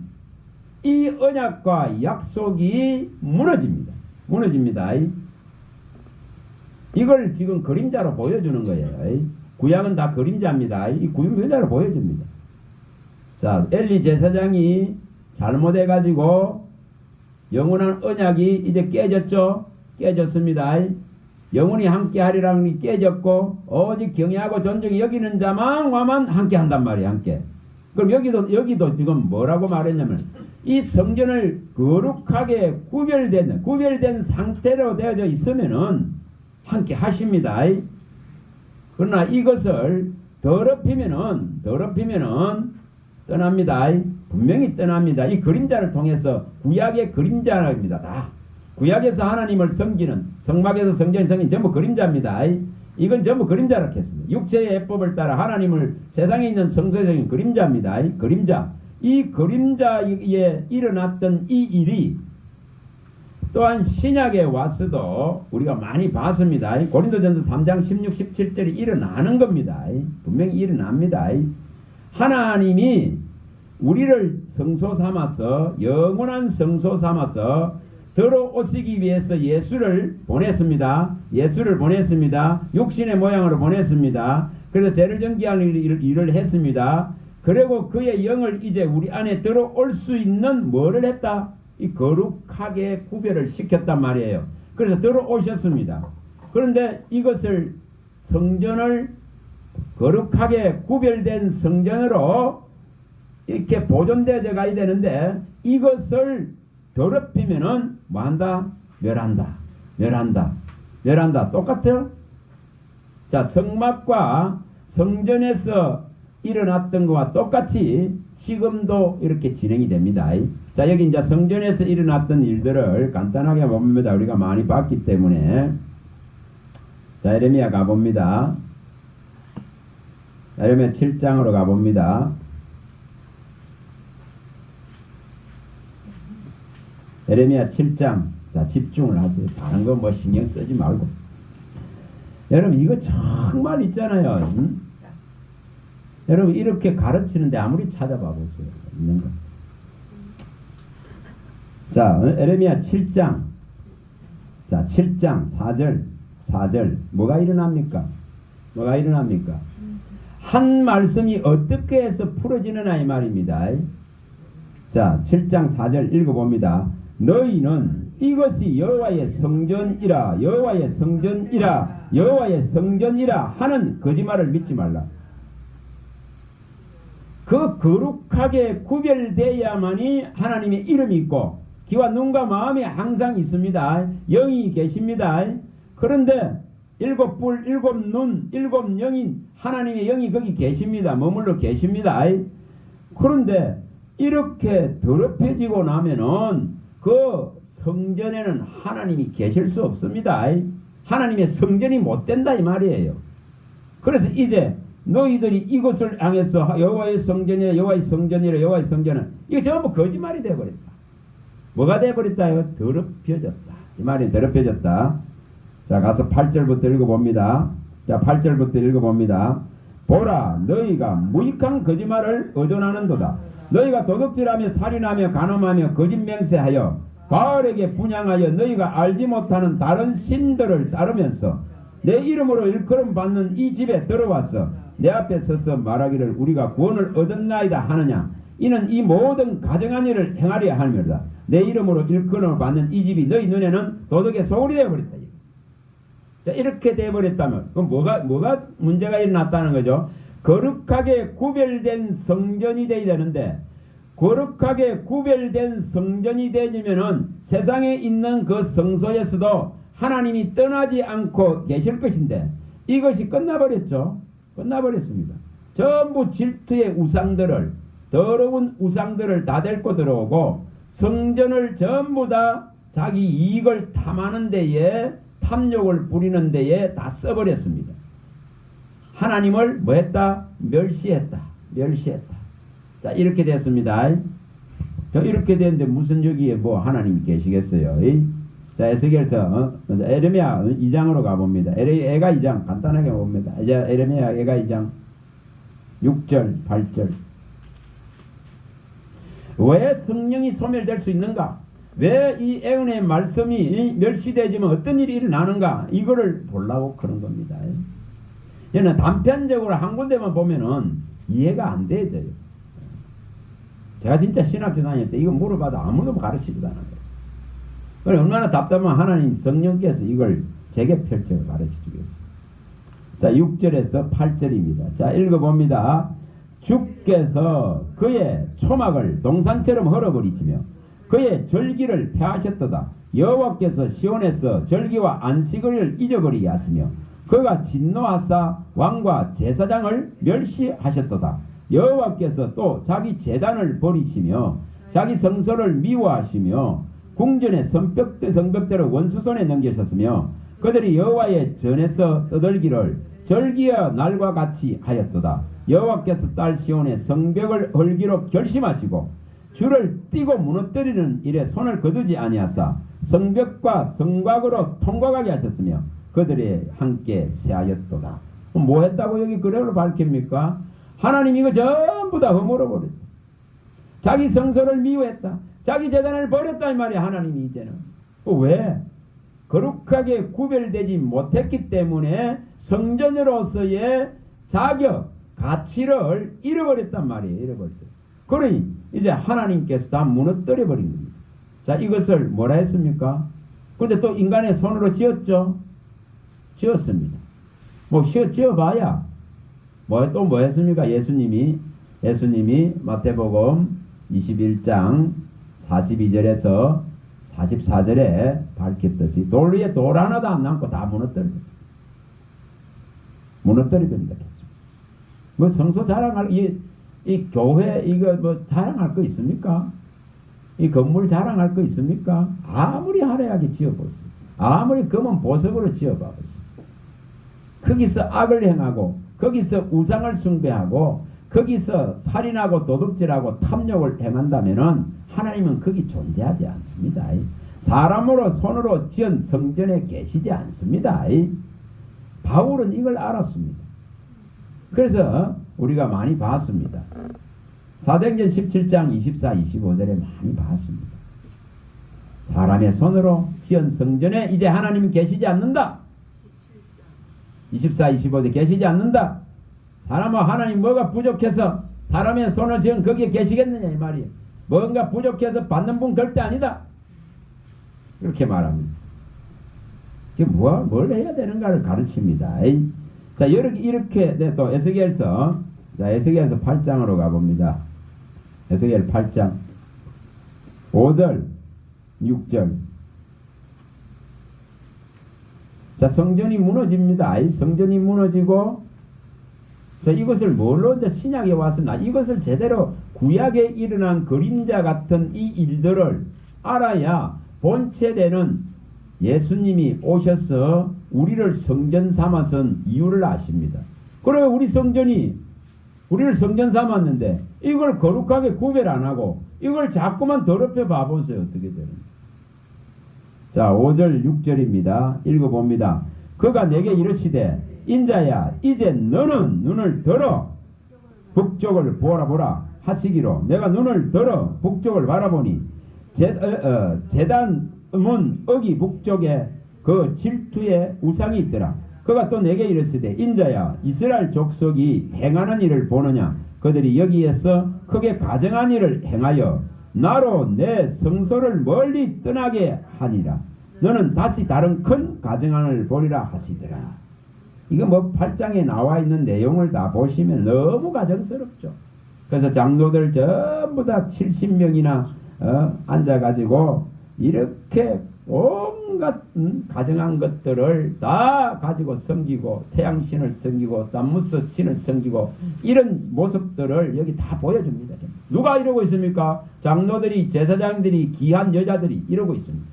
이 언약과 약속이 무너집니다. 이걸 지금 그림자로 보여주는 거예요. 구약은 다 그림자입니다. 이 그림자로 보여줍니다. 자, 엘리 제사장이 잘못해가지고 영원한 언약이 이제 깨졌습니다. 영원히 함께하리라는 게 깨졌고 오직 경외하고 존중히 여기는 자만 와만 함께한단 말이에요. 함께. 그럼 여기도 지금 뭐라고 말했냐면 이 성전을 거룩하게 구별된 상태로 되어져 있으면은 함께 하십니다. 그러나 이것을 더럽히면은 떠납니다. 분명히 떠납니다. 이 그림자를 통해서 구약의 그림자입니다. 다 구약에서 하나님을 섬기는 성막에서 성전이 섬긴 전부 그림자입니다. 이건 전부 그림자라고 했습니다. 육체의 예법을 따라 하나님을 세상에 있는 성소적인 그림자입니다. 그림자. 이 그림자에 일어났던 이 일이 또한 신약에 와서도 우리가 많이 봤습니다. 고린도전서 3장 16, 17절이 일어나는 겁니다. 분명히 일어납니다. 하나님이 우리를 성소 삼아서 영원한 성소 삼아서 들어오시기 위해서 예수를 보냈습니다. 육신의 모양으로 보냈습니다. 그래서 죄를 정죄하는 일을 했습니다. 그리고 그의 영을 이제 우리 안에 들어올 수 있는 뭐를 했다? 이 거룩하게 구별을 시켰단 말이에요. 그래서 들어오셨습니다. 그런데 이것을 성전을 거룩하게 구별된 성전으로 이렇게 보존되어 가야 되는데 이것을 더럽히면은 뭐한다? 멸한다. 똑같아요? 자, 성막과 성전에서 일어났던 것과 똑같이 지금도 이렇게 진행이 됩니다. 자, 여기 이제 성전에서 일어났던 일들을 간단하게 봅니다. 우리가 많이 봤기 때문에. 자, 예레미야 가봅니다. 예레미야 7장으로 가봅니다. 예레미야 7장. 자, 집중을 하세요. 다른 거 뭐 신경 쓰지 말고. 여러분, 이거 정말 있잖아요. 여러분, 이렇게 가르치는데 아무리 찾아봐 보세요. 있는 거. 자, 예레미야 7장. 자, 7장 4절. 뭐가 일어납니까? 한 말씀이 어떻게 해서 풀어지느냐 이 말입니다. 자, 7장 4절 읽어봅니다. 너희는 이것이 여호와의 성전이라 하는 거짓말을 믿지 말라. 그 거룩하게 구별되어야만이 하나님의 이름이 있고 귀와 눈과 마음이 항상 있습니다. 영이 계십니다. 그런데 일곱 뿔, 일곱 눈, 일곱 영인 하나님의 영이 거기 계십니다. 머물러 계십니다. 그런데 이렇게 더럽혀지고 나면은 그 성전에는 하나님이 계실 수 없습니다. 하나님의 성전이 못 된다 이 말이에요. 그래서 이제 너희들이 이것을 향해서 여호와의 성전이라 이거 전부 거짓말이 되어버렸다. 뭐가 되어버렸다요? 더럽혀졌다. 이 말이 더럽혀졌다. 자, 가서 8절부터 읽어봅니다. 자, 8절부터 읽어봅니다. 보라, 너희가 무익한 거짓말을 의존하는도다. 너희가 도둑질하며 살인하며 간음하며 거짓 맹세하여 바알에게 분향하여 너희가 알지 못하는 다른 신들을 따르면서 내 이름으로 일컬음 받는 이 집에 들어와서 내 앞에 서서 말하기를 우리가 구원을 얻었나이다 하느냐. 이는 이 모든 가정한 일을 행하려 함이로다. 내 이름으로 일컬음을 받는 이 집이 너희 눈에는 도덕의 소굴이 되어버렸다. 자, 이렇게 되어버렸다면 그럼 뭐가 문제가 일어났다는 거죠? 거룩하게 구별된 성전이 되어야 되는데 거룩하게 구별된 성전이 되려면은 세상에 있는 그 성소에서도 하나님이 떠나지 않고 계실 것인데 이것이 끝나버렸습니다. 전부 질투의 우상들을 더러운 우상들을 다 데리고 들어오고 성전을 전부 다 자기 이익을 탐하는 데에 탐욕을 부리는 데에 다 써버렸습니다. 하나님을 뭐했다? 멸시했다. 자, 이렇게 됐습니다. 이렇게 됐는데 무슨 여기에 뭐 하나님이 계시겠어요? 자, 에스겔서 에레미야 2장으로 가봅니다. 애가 2장 간단하게 봅니다. 이제 에레미야 애가 2장 6절 8절. 왜 성령이 소멸될 수 있는가? 왜 이 애언의 말씀이 멸시되지만 어떤 일이 일어나는가? 이거를 보려고 그런 겁니다. 얘는 단편적으로 한 군데만 보면은 이해가 안 되져요. 제가 진짜 신학교 다닐 때 이거 물어봐도 아무도 가르치지도 않아요. 그래 얼마나 답답하면 하나님 성령께서 이걸 제게 펼쳐 가르쳐 주겠습니다. 자, 6절에서 8절입니다. 자, 읽어봅니다. 주께서 그의 초막을 동산처럼 헐어버리시며 그의 절기를 폐하셨도다. 여호와께서 시온에서 절기와 안식을 잊어버리게 하시며 그가 진노하사 왕과 제사장을 멸시하셨도다. 여호와께서 또 자기 제단을 버리시며 자기 성소를 미워하시며 궁전의 성벽대로 원수 손에 넘기셨으며 그들이 여호와의 전에서 떠들기를 절기의 날과 같이 하였도다. 여호와께서 딸 시온의 성벽을 헐기로 결심하시고 줄을 띄고 무너뜨리는 일에 손을 거두지 아니하사 성벽과 성곽으로 통과하게 하셨으며 그들이 함께 세하였도다. 뭐 했다고 여기 그대로 밝힙니까? 하나님 이거 전부 다 허물어버렸다. 자기 성소를 미워했다. 자기 재단을 버렸다 이 말이야. 하나님이 이제는. 왜? 거룩하게 구별되지 못했기 때문에 성전으로서의 자격, 가치를 잃어버렸단 말이에요. 잃어버렸어요. 그러니 이제 하나님께서 다 무너뜨려 버린 겁니다. 자, 이것을 뭐라 했습니까? 근데 또 인간의 손으로 지었죠. 지었습니다. 뭐 지어봐야 또 뭐 했습니까? 예수님이 마태복음 21장 42절에서 44절에 밝혔듯이 돌 위에 돌 하나도 안 남고 다 무너뜨리겠다. 뭐 성소 자랑할 이 교회 이거 뭐 자랑할 거 있습니까? 이 건물 자랑할 거 있습니까? 아무리 화려하게 지어보세요. 아무리 검은 보석으로 지어봐보세요. 거기서 악을 행하고 거기서 우상을 숭배하고 거기서 살인하고 도둑질하고 탐욕을 행한다면은 하나님은 거기 존재하지 않습니다. 사람으로 손으로 지은 성전에 계시지 않습니다. 바울은 이걸 알았습니다. 그래서 우리가 많이 봤습니다. 사도행전 17장 24, 25절에 많이 봤습니다. 사람의 손으로 지은 성전에 이제 하나님은 계시지 않는다. 24, 25절 계시지 않는다. 사람은 하나님 뭐가 부족해서 사람의 손을 지은 거기에 계시겠느냐 이 말이에요. 뭔가 부족해서 받는 분 절대 아니다. 이렇게 말합니다. 뭘 해야 되는가를 가르칩니다. 자, 이렇게 또 에스겔서 8장으로 가봅니다. 에스겔 8장 5절 6절. 자, 성전이 무너집니다. 성전이 무너지고, 자, 이것을 뭘로 이제 신약에 와서 이것을 제대로 구약에 일어난 그림자 같은 이 일들을 알아야 본체되는 예수님이 오셔서 우리를 성전 삼아선 이유를 아십니다. 그래, 우리를 성전 삼았는데 이걸 거룩하게 구별 안 하고 이걸 자꾸만 더럽혀 봐보세요. 어떻게 되는지. 자, 5절 6절입니다. 읽어봅니다. 그가 내게 이르시되 인자야 이제 너는 눈을 들어 북쪽을 보라 하시기로 내가 눈을 들어 북쪽을 바라보니 제단문 어기 북쪽에 그 질투의 우상이 있더라. 그가 또 내게 이르시되 인자야 이스라엘 족속이 행하는 일을 보느냐. 그들이 여기에서 크게 가증한 일을 행하여 나로 내 성소를 멀리 떠나게 하니라. 너는 다시 다른 큰 가증한을 보리라 하시더라. 이거 뭐 8장에 나와 있는 내용을 다 보시면 너무 가정스럽죠. 그래서 장로들 전부 다 70명이나 앉아가지고 이렇게 온갖 가증한 것들을 다 가지고 섬기고 태양신을 섬기고 담무스 신을 섬기고 이런 모습들을 여기 다 보여줍니다. 누가 이러고 있습니까? 장로들이, 제사장들이, 귀한 여자들이 이러고 있습니다.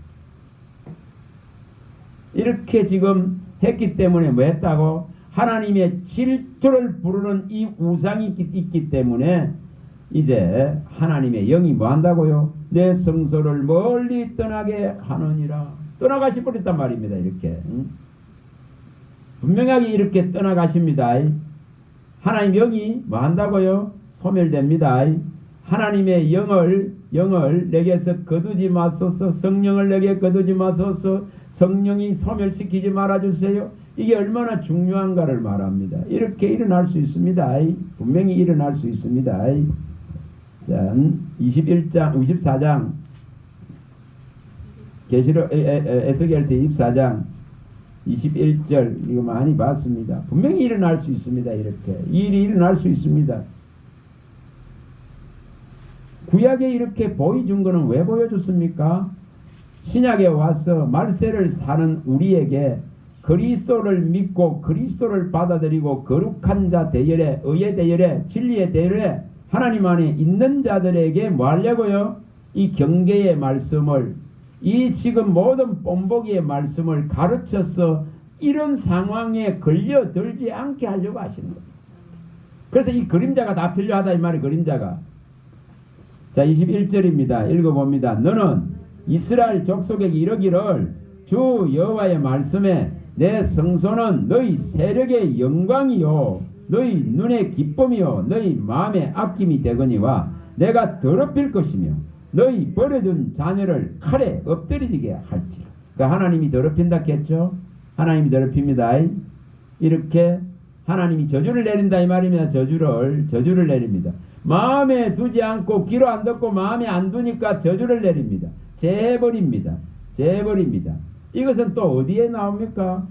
이렇게 지금 했기 때문에 뭐 했다고? 하나님의 질투를 부르는 이 우상이 있기 때문에 이제 하나님의 영이 뭐 한다고요? 내 성소를 멀리 떠나게 하느니라. 떠나가시 버렸단 말입니다. 이렇게 분명하게 이렇게 떠나가십니다. 하나님 영이 뭐 한다고요? 소멸됩니다. 하나님의 영을 내게서 거두지 마소서. 성령을 내게 거두지 마소서. 성령이 소멸시키지 말아주세요. 이게 얼마나 중요한가를 말합니다. 이렇게 일어날 수 있습니다. 분명히 일어날 수 있습니다. 자, 24장 계시록 에스겔서 24장 21절 이거 많이 봤습니다. 분명히 일어날 수 있습니다. 이렇게 일이 일어날 수 있습니다. 구약에 이렇게 보여준 거는 왜 보여줬습니까? 신약에 와서 말세를 사는 우리에게 그리스도를 믿고 그리스도를 받아들이고 거룩한 자 대열에, 의의 대열에, 진리의 대열에 하나님 안에 있는 자들에게 뭐 하려고요? 이 경계의 말씀을, 이 지금 모든 본보기의 말씀을 가르쳐서 이런 상황에 걸려들지 않게 하려고 하시는 거예요. 그래서 이 그림자가 다 필요하다 이 말이 그림자가. 자 21절입니다. 읽어봅니다. 너는 이스라엘 족속에게 이르기를 주 여호와의 말씀에 내 성소는 너희 세력의 영광이요 너희 눈의 기쁨이요 너희 마음의 아낌이 되거니와 내가 더럽힐 것이며 너희 버려둔 자녀를 칼에 엎드리게 할지라. 그러니까 하나님이 더럽힌다 했죠. 하나님이 더럽힙니다. 이렇게 하나님이 저주를 내린다 이 말입니다. 저주를 내립니다. 마음에 두지 않고 귀로 안 듣고 마음에 안 두니까 저주를 내립니다. 재벌입니다. 이것은 또 어디에 나옵니까?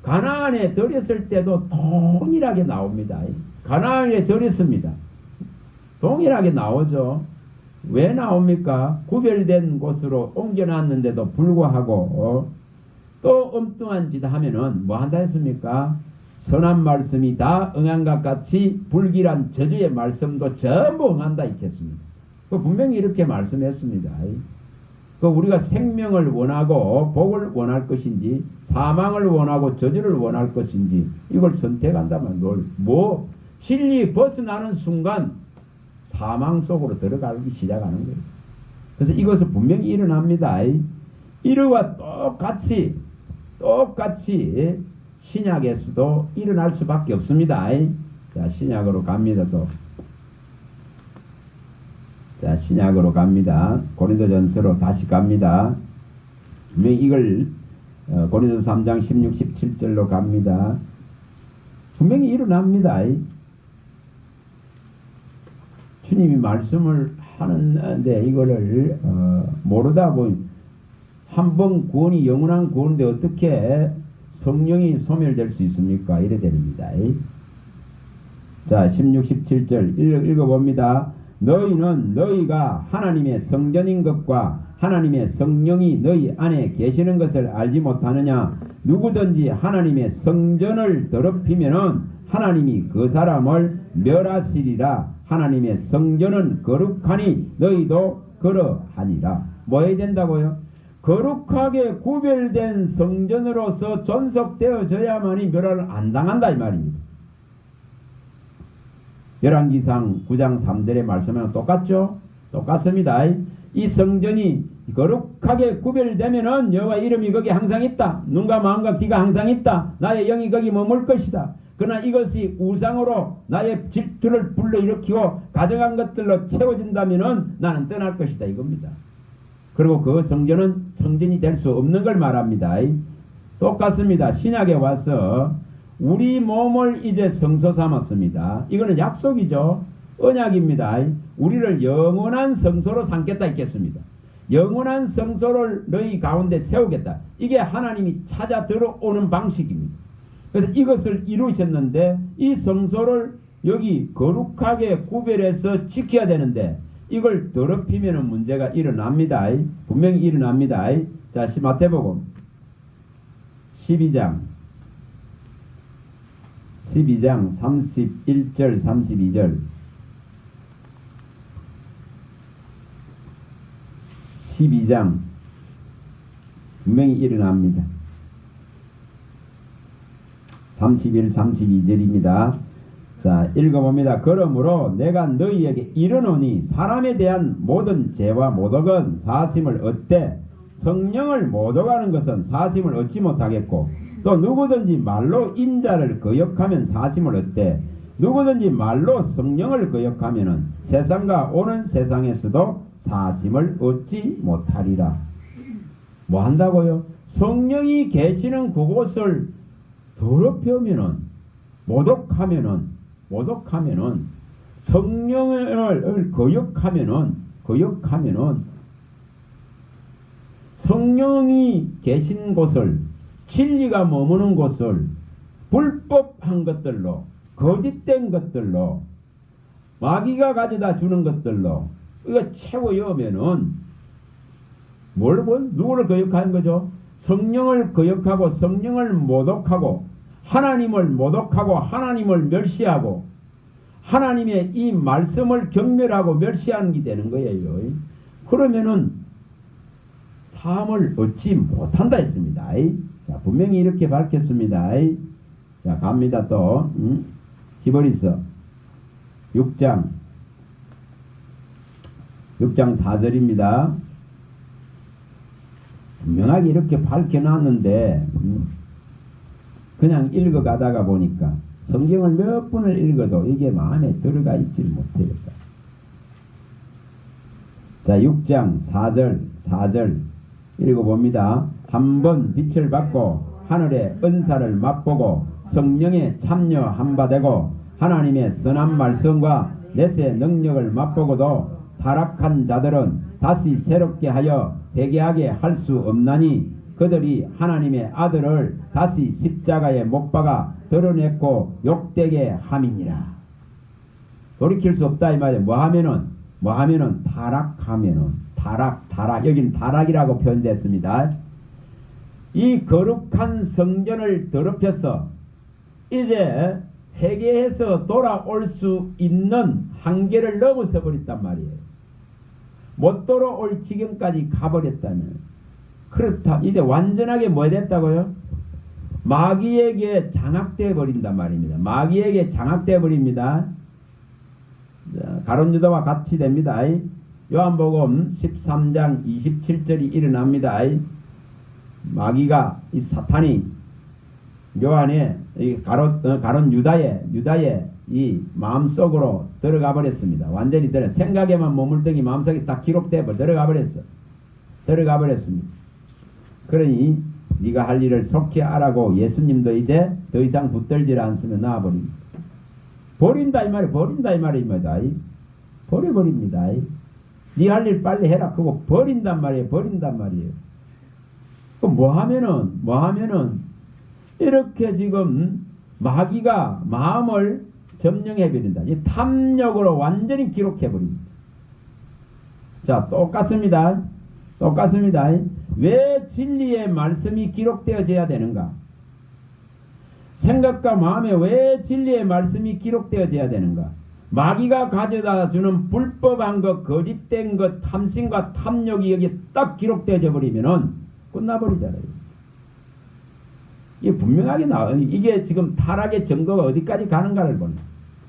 가나안에 들였을 때도 동일하게 나옵니다. 가나안에 들였습니다. 동일하게 나오죠. 왜 나옵니까? 구별된 곳으로 옮겨놨는데도 불구하고 또 엉뚱한 짓 하면은 뭐 한다 했습니까? 선한 말씀이 다 응한 것 같이 불길한 저주의 말씀도 전부 응한다 했겠습니다. 분명히 이렇게 말씀했습니다. 우리가 생명을 원하고 복을 원할 것인지 사망을 원하고 저주를 원할 것인지 이걸 선택한다면 진리 벗어나는 순간 사망 속으로 들어가기 시작하는 거예요. 그래서 이것은 분명히 일어납니다. 이와 똑같이 신약에서도 일어날 수밖에 없습니다. 자, 신약으로 갑니다. 신약으로 갑니다. 고린도전서로 다시 갑니다. 이걸 고린도서 3장 16, 17절로 갑니다. 분명히 일어납니다. 주님이 말씀을 하는데 이거를 모르다 보니 한 번 구원이 영원한 구원인데 어떻게 성령이 소멸될 수 있습니까? 이래 됩니다. 자 16, 17절 읽어봅니다. 너희는 너희가 하나님의 성전인 것과 하나님의 성령이 너희 안에 계시는 것을 알지 못하느냐? 누구든지 하나님의 성전을 더럽히면은 하나님이 그 사람을 멸하시리라. 하나님의 성전은 거룩하니 너희도 그러하니라. 뭐 해야 된다고요? 거룩하게 구별된 성전으로서 존속되어져야만이 멸하를 안 당한다 이 말입니다. 열왕기상 9장 3절의 말씀은 똑같죠? 똑같습니다. 이 성전이 거룩하게 구별되면은 여호와 이름이 거기 항상 있다. 눈과 마음과 귀가 항상 있다. 나의 영이 거기 머물 것이다. 그러나 이것이 우상으로 나의 질투를 불러일으키고 가져간 것들로 채워진다면은 나는 떠날 것이다 이겁니다. 그리고 그 성전은 성전이 될 수 없는 걸 말합니다. 똑같습니다. 신약에 와서 우리 몸을 이제 성소 삼았습니다. 이거는 약속이죠. 언약입니다. 우리를 영원한 성소로 삼겠다 했겠습니다. 영원한 성소를 너희 가운데 세우겠다. 이게 하나님이 찾아 들어오는 방식입니다. 그래서 이것을 이루셨는데 이 성소를 여기 거룩하게 구별해서 지켜야 되는데 이걸 더럽히면 문제가 일어납니다. 분명히 일어납니다. 자, 마태복음 12장 31절 32절 12장 분명히 일어납니다. 31, 32절입니다. 자, 읽어봅니다. 그러므로 내가 너희에게 이르노니 사람에 대한 모든 죄와 모독은 사심을 얻되 성령을 모독하는 것은 사심을 얻지 못하겠고 또 누구든지 말로 인자를 거역하면 사심을 얻되 누구든지 말로 성령을 거역하면은 세상과 오는 세상에서도 사심을 얻지 못하리라. 뭐 한다고요? 성령이 계시는 그곳을 더럽히면은 모독하면은 성령을 거역하면은 성령이 계신 곳을 진리가 머무는 곳을 불법한 것들로, 거짓된 것들로, 마귀가 가져다 주는 것들로 이거 채워여면은 누구를 거역하는 거죠? 성령을 거역하고 성령을 모독하고 하나님을 모독하고 하나님을 멸시하고 하나님의 이 말씀을 경멸하고 멸시하는 게 되는 거예요. 그러면은 삶을 얻지 못한다 했습니다. 자, 분명히 이렇게 밝혔습니다. 자, 갑니다. 또 히브리서 6장 4절입니다. 분명하게 이렇게 밝혀놨는데 그냥 읽어가다가 보니까 성경을 몇 번을 읽어도 이게 마음에 들어가 있지 못해요. 자, 6장 4절 읽어봅니다. 한번 빛을 받고 하늘의 은사를 맛보고 성령에 참여한 바 되고 하나님의 선한 말씀과 내세 능력을 맛보고도 타락한 자들은 다시 새롭게 하여 회개하게 할 수 없나니 그들이 하나님의 아들을 다시 십자가에 못 박아 드러냈고 욕되게 함이니라. 돌이킬 수 없다 이 말이에요. 뭐 하면은 타락하면은 타락 여긴 타락이라고 표현됐습니다. 이 거룩한 성전을 더럽혀서 이제 회개해서 돌아올 수 있는 한계를 넘어서 버렸단 말이에요. 못 돌아올 지경까지 가버렸다면 그렇다. 이제 완전하게 뭐 됐다고요? 마귀에게 장악되어 버린단 말입니다. 마귀에게 장악되어 버립니다. 가룟 유다와 같이 됩니다. 요한복음 13장 27절이 일어납니다. 마귀가 이 사탄이 요한의 가룟 유다의 이 마음속으로 들어가 버렸습니다. 완전히 생각에만 머물더니 마음속에 딱 기록되어 들어가 버렸습니다. 그러니 네가 할 일을 속히 하라고 예수님도 이제 더 이상 붙들질 않으면 나와버립니다. 버린다 이 말입니다. 버려버립니다. 네 할 일 빨리 해라. 그거 버린단 말이에요. 그 뭐 하면은 이렇게 지금 마귀가 마음을 점령해버린다. 이 탐욕으로 완전히 기록해버립니다. 자, 똑같습니다. 왜 진리의 말씀이 기록되어져야 되는가? 생각과 마음에 왜 진리의 말씀이 기록되어져야 되는가? 마귀가 가져다 주는 불법한 것, 거짓된 것, 탐심과 탐욕이 여기 딱 기록되어져 버리면은 끝나버리잖아요. 이게 분명하게 이게 지금 타락의 정도가 어디까지 가는가를 보는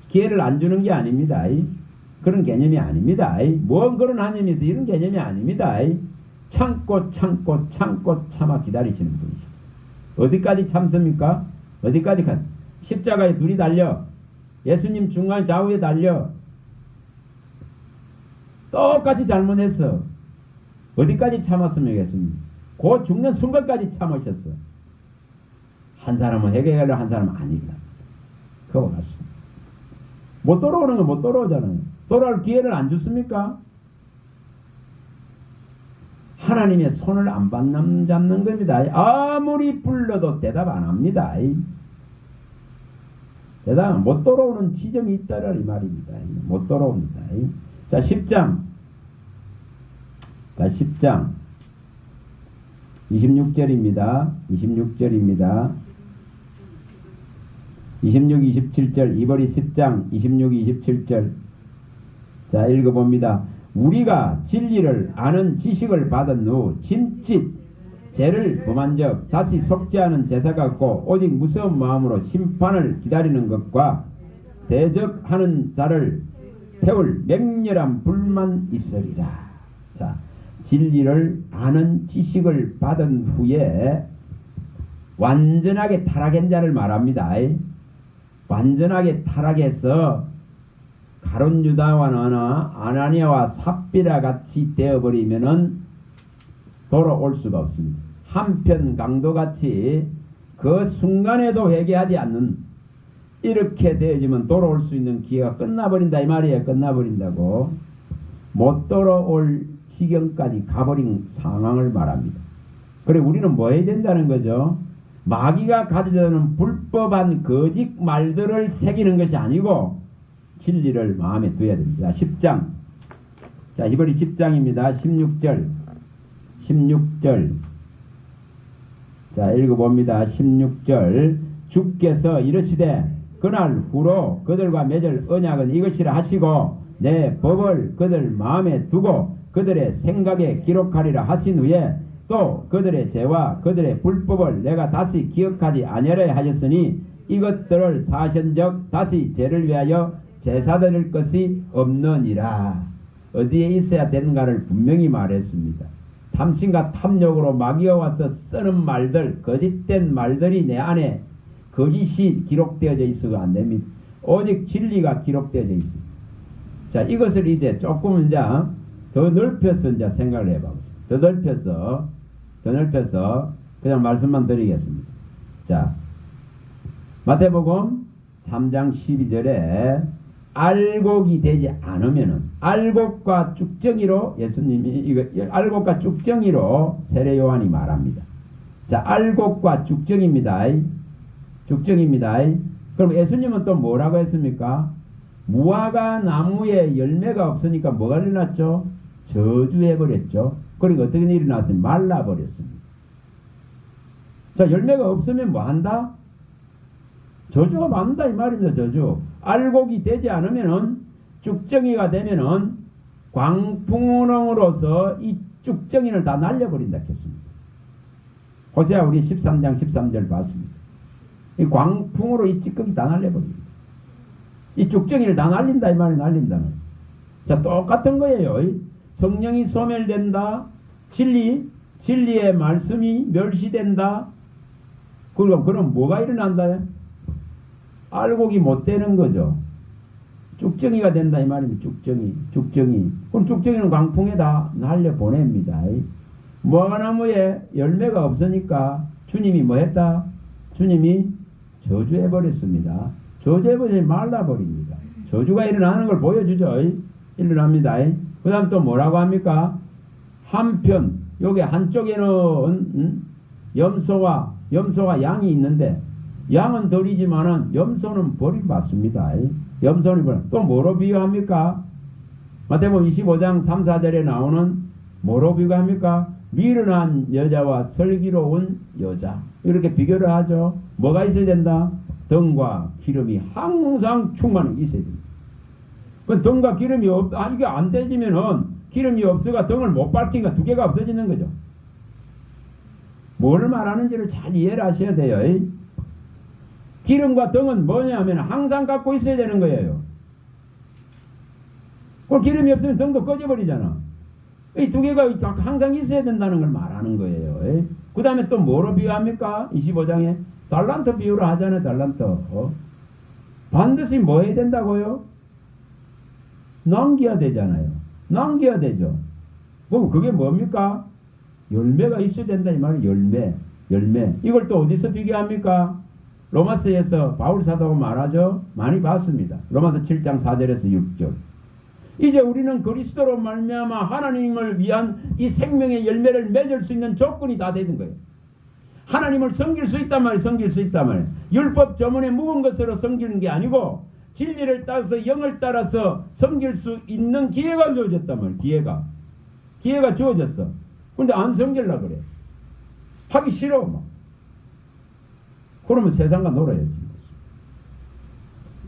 기회를 안 주는 게 아닙니다. 그런 개념이 아닙니다. 뭔 그런 하나님이 있어 이런 개념이 아닙니다. 참고 참아 기다리시는 분이죠. 어디까지 참습니까? 어디까지 가? 십자가에 둘이 달려 예수님 중간 좌우에 달려 똑같이 잘못했어. 어디까지 참았으면 예수님? 그 죽는 순간까지 참으셨어. 한 사람은 회개하려 한 사람은 아니라 그거 같습니다. 못 돌아오는 건 못 돌아오잖아요. 돌아올 기회를 안 줬습니까? 하나님의 손을 안 잡는 겁니다. 아무리 불러도 대답 안 합니다. 대답 못 돌아오는 지점이 있다라 이 말입니다. 못 돌아옵니다. 자, 10장 26절입니다. 26, 27절 이벌이 10장 26, 27절 자 읽어봅니다. 우리가 진리를 아는 지식을 받은 후 짐짓 죄를 범한 적 다시 속지 않은 제사가 없고 오직 무서운 마음으로 심판을 기다리는 것과 대적하는 자를 태울 맹렬한 불만 있으리라. 자, 진리를 아는 지식을 받은 후에 완전하게 타락한 자를 말합니다. 완전하게 타락해서 가룟 유다와 아나니아와 삽비라 같이 되어버리면은 돌아올 수가 없습니다. 한편 강도같이 그 순간에도 회개하지 않는 이렇게 되어지면 돌아올 수 있는 기회가 끝나버린다 이 말이에요. 끝나버린다고. 못 돌아올 지경까지 가버린 상황을 말합니다. 그래 우리는 뭐 해야 된다는 거죠? 마귀가 가져오는 불법한 거짓 말들을 새기는 것이 아니고 진리를 마음에 두어야 됩니다. 10장. 자, 히브리 10장입니다. 16절. 16절. 자, 읽어봅니다. 16절. 주께서 이르시되 그날 후로 그들과 맺을 언약은 이것이라 하시고 내 법을 그들 마음에 두고 그들의 생각에 기록하리라 하신 후에 또 그들의 죄와 그들의 불법을 내가 다시 기억하지 아니하려 하였으니 이것들을 사션적 다시 죄를 위하여 제사 드릴 것이 없느니라. 어디에 있어야 되는가를 분명히 말했습니다. 탐심과 탐욕으로 마귀가 와서 쓰는 말들, 거짓된 말들이 내 안에 거짓이 기록되어져 있어가 안 됩니다. 오직 진리가 기록되어져 있습니다. 자, 이것을 이제 조금 이제 더 넓혀서 이제 생각을 해봐. 더 넓혀서 그냥 말씀만 드리겠습니다. 자, 마태복음 3장 12절에 알곡이 되지 않으면은 알곡과 쭉정이로 예수님이 이거 알곡과 쭉정이로 세례 요한이 말합니다. 자, 알곡과 쭉정입니다. 쭉정입니다. 그럼 예수님은 또 뭐라고 했습니까? 무화과 나무에 열매가 없으니까 뭐가 일어났죠? 저주해버렸죠. 그러니까 어떻게 일어났어요? 말라버렸습니다. 자, 열매가 없으면 뭐 한다? 저주가 많다 이 말입니다. 저주. 알곡이 되지 않으면은 쭉정이가 되면은 광풍우렁으로서 이 쭉정이를 다 날려버린다 했습니다. 호세아 우리 13장 13절 봤습니다. 이 광풍으로 이 찌꺼기 다 날려버립니다. 이 쭉정이를 다 날린다 이 말이 날린다는. 자, 똑같은 거예요. 성령이 소멸된다. 진리의 말씀이 멸시된다. 그럼 뭐가 일어난다? 알곡이 못 되는 거죠. 쭉정이가 된다 이 말입니다. 쭉정이. 그럼 쭉정이는 광풍에 다 날려보냅니다. 무화과나무에 열매가 없으니까 주님이 뭐 했다? 주님이 저주해버렸습니다. 저주해버리지 말라버립니다. 저주가 일어나는 걸 보여주죠. 일어납니다. 그 다음 또 뭐라고 합니까? 한편 여기 한쪽에는 염소와 양이 있는데 양은 덜이지만은 염소는 버림받습니다. 염소는 또 뭐로 비유합니까? 마태복음 25장 3, 4절에 나오는 뭐로 비유합니까? 미련한 여자와 슬기로운 여자. 이렇게 비교를 하죠. 뭐가 있어야 된다? 등과 기름이 항상 충만히 있어야 됩니다. 그 등과 기름이 이게 안 되지면은 기름이 없어가 등을 못 밝히니까 두 개가 없어지는 거죠. 뭘 말하는지를 잘 이해를 하셔야 돼요. 기름과 등은 뭐냐면 항상 갖고 있어야 되는 거예요. 그 기름이 없으면 등도 꺼져버리잖아. 이 두 개가 항상 있어야 된다는 걸 말하는 거예요. 그 다음에 또 뭐로 비유합니까? 25장에 달란트 비유를 하잖아요. 달란트. 반드시 뭐 해야 된다고요? 남겨야 되잖아요. 남겨야 되죠. 그럼 그게 뭡니까? 열매가 있어야 된다 이 말이에요. 열매. 이걸 또 어디서 비교합니까? 로마서에서 바울 사도가 말하죠. 많이 봤습니다. 로마서 7장 4절에서 6절. 이제 우리는 그리스도로 말미암아 하나님을 위한 이 생명의 열매를 맺을 수 있는 조건이 다 되는 거예요. 하나님을 섬길 수 있단 말이에요. 율법 저문에 묵은 것으로 섬기는 게 아니고 진리를 따라서 영을 따라서 섬길 수 있는 기회가 주어졌단 말이에요. 기회가 주어졌어. 근데 안 섬기려고 그래. 하기 싫어. 막. 그러면 세상과 놀아야지.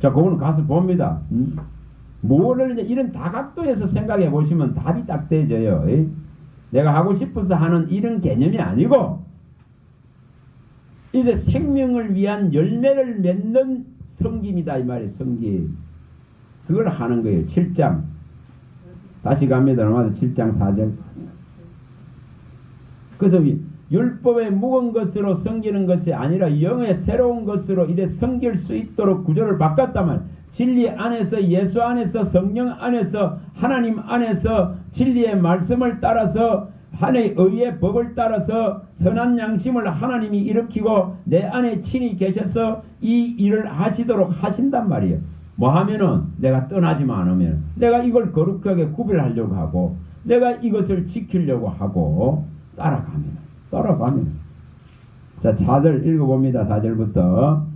자, 그거는 가서 봅니다. 뭐를 이제 이런 다각도에서 생각해 보시면 답이 딱 되져요. 내가 하고 싶어서 하는 이런 개념이 아니고 이제 생명을 위한 열매를 맺는 섬김이다 이 말이에요. 섬김. 그걸 하는 거예요. 7장. 다시 갑니다. 로마서 7장 4절. 그래서 율법의 묵은 것으로 섬기는 것이 아니라 영의 새로운 것으로 이래 섬길 수 있도록 구조를 바꿨다면 진리 안에서 예수 안에서 성령 안에서 하나님 안에서 진리의 말씀을 따라서 하나님의 의의 법을 따라서 선한 양심을 하나님이 일으키고 내 안에 친히 계셔서 이 일을 하시도록 하신단 말이에요. 뭐 하면은 내가 떠나지만 않으면 내가 이걸 거룩하게 구별하려고 하고 내가 이것을 지키려고 하고 따라가면 자, 4절 읽어봅니다. 4절부터.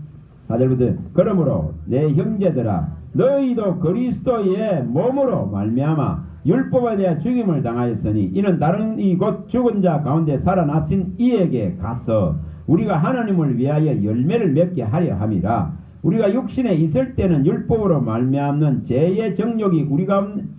그러므로 내 형제들아 너희도 그리스도의 몸으로 말미암아 율법에 대해 죽임을 당하였으니 이는 다른 이 곧 죽은 자 가운데 살아나신 이에게 가서 우리가 하나님을 위하여 열매를 맺게 하려 함이라. 우리가 육신에 있을 때는 율법으로 말미암는 죄의 정욕이 우리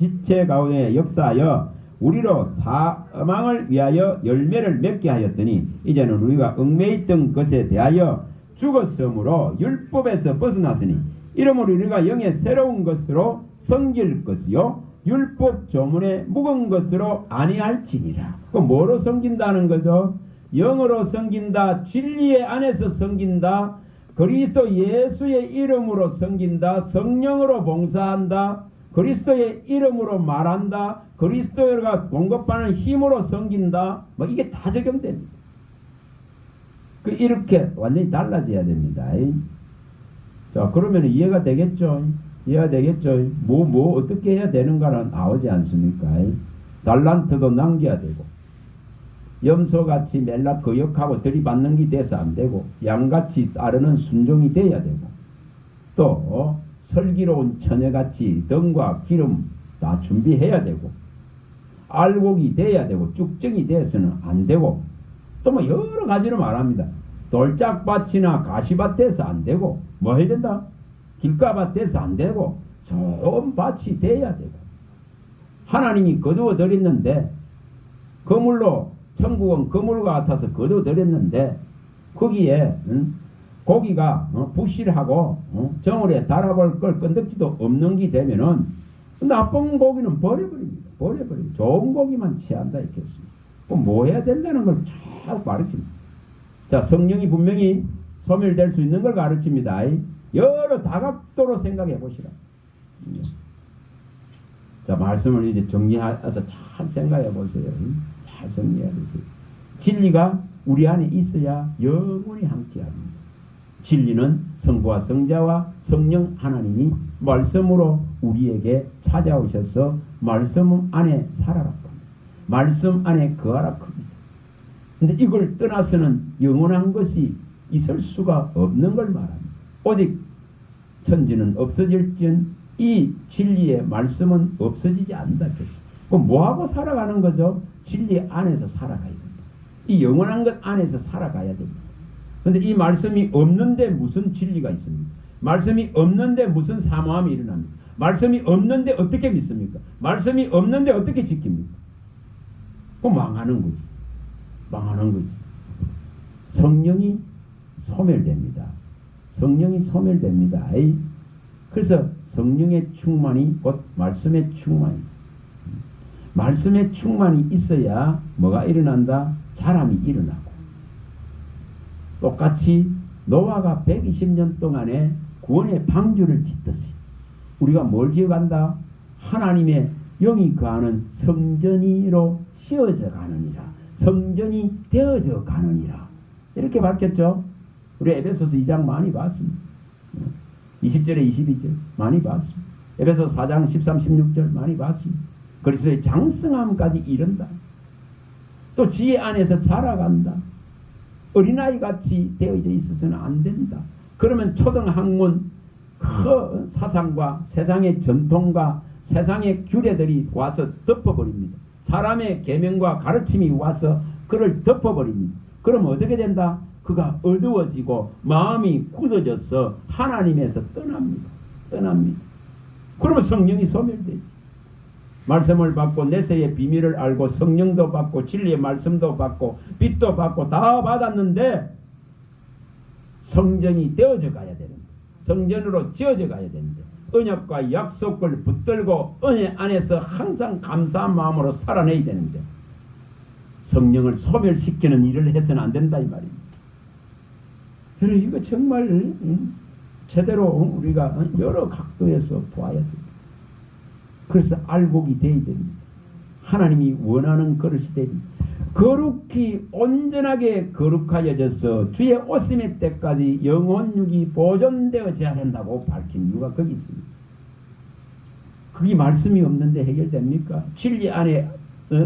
지체 가운데 역사하여 우리로 사망을 위하여 열매를 맺게 하였더니 이제는 우리가 얽매여 있던 것에 대하여 죽었으므로 율법에서 벗어났으니 이러므로 우리가 영의 새로운 것으로 섬길 것이요 율법 조문에 묵은 것으로 아니할지니라. 그 뭐로 섬긴다는 거죠? 영으로 섬긴다. 진리의 안에서 섬긴다. 그리스도 예수의 이름으로 섬긴다. 성령으로 봉사한다. 그리스도의 이름으로 말한다. 그리스도가 공급하는 힘으로 섬긴다. 뭐 이게 다 적용됩니다. 이렇게 완전히 달라져야 됩니다. 자, 그러면 이해가 되겠죠? 뭐 어떻게 해야 되는가는 나오지 않습니까? 달란트도 남겨야 되고, 염소같이 멜라 거역하고 들이받는 게 돼서 안 되고, 양같이 따르는 순종이 돼야 되고, 또 슬기로운 처녀같이 등과 기름 다 준비해야 되고, 알곡이 돼야 되고, 쭉정이 돼서는 안 되고, 또 뭐 여러 가지로 말합니다. 돌짝밭이나 가시밭에서 안 되고, 뭐 해야 된다? 길가밭에서 안 되고, 좋은 밭이 돼야 되고, 하나님이 거두어 드렸는데, 그물로, 천국은 그물과 같아서 거두어 드렸는데, 거기에 고기가 부실하고 정월에 달아볼 걸 끈덕지도 없는 게 되면은 나쁜 고기는 버려버립니다. 좋은 고기만 취한다 이렇겠습니다. 그럼 뭐 해야 된다는 걸 쫙 가르칩니다. 자, 성령이 분명히 소멸될 수 있는 걸 가르칩니다. 여러 다각도로 생각해 보시라. 자, 말씀을 이제 정리해서 잘 생각해 보세요. 잘 정리해 보세요. 진리가 우리 안에 있어야 영원히 함께합니다. 진리는 성부와 성자와 성령 하나님이 말씀으로 우리에게 찾아오셔서 말씀 안에 살아라. 말씀 안에 거하라 겁니다. 근데 이걸 떠나서는 영원한 것이 있을 수가 없는 걸 말합니다. 오직 천지는 없어질지언 이 진리의 말씀은 없어지지 않는다. 그럼 뭐하고 살아가는 거죠? 진리 안에서 살아가야 됩니다. 이 영원한 것 안에서 살아가야 됩니다. 그런데 이 말씀이 없는데 무슨 진리가 있습니까? 말씀이 없는데 무슨 사모함이 일어납니까? 말씀이 없는데 어떻게 믿습니까? 말씀이 없는데 어떻게 지킵니까? 그럼 망하는 거지. 성령이 소멸됩니다. 그래서 성령의 충만이 곧 말씀의 충만이. 말씀의 충만이 있어야 뭐가 일어난다? 자람이 일어나고. 똑같이 노아가 120년 동안에 구원의 방주를 짓듯이 우리가 뭘 지어간다? 하나님의 영이 거하는 성전이로 씌어져 가느니라. 성전이 되어져 가느니라. 이렇게 밝혔죠. 우리 에베소서 2장 많이 봤습니다. 20절에 22절 많이 봤습니다. 에베소서 4장 13, 16절 많이 봤습니다. 그리스도의 장성함까지 이른다. 또 지혜 안에서 자라간다. 어린아이 같이 되어져 있어서는 안 된다. 그러면 초등학문 그 사상과 세상의 전통과 세상의 규례들이 와서 덮어버립니다. 사람의 계명과 가르침이 와서 그를 덮어버립니다. 그럼 어떻게 된다? 그가 어두워지고 마음이 굳어져서 하나님에서 떠납니다. 그러면 성령이 소멸되지. 말씀을 받고 내세의 비밀을 알고 성령도 받고 진리의 말씀도 받고 빛도 받고 다 받았는데 성전이 되어져 가야 되는데, 성전으로 지어져 가야 되는데, 언약과 약속을 붙들고 은혜 안에서 항상 감사한 마음으로 살아내야 되는데 성령을 소멸시키는 일을 해서는 안 된다 이 말입니다. 그래서 이거 정말 제대로 우리가 여러 각도에서 보아야 됩니다. 그래서 알곡이 되어야 됩니다. 하나님이 원하는 그릇이 됩니다. 거룩히 온전하게 거룩하여져서 주의 오심의 때까지 영혼육이 보존되어져야 된다고 밝힌 이유가 거기 있습니다. 그게 말씀이 없는데 해결됩니까? 진리 안에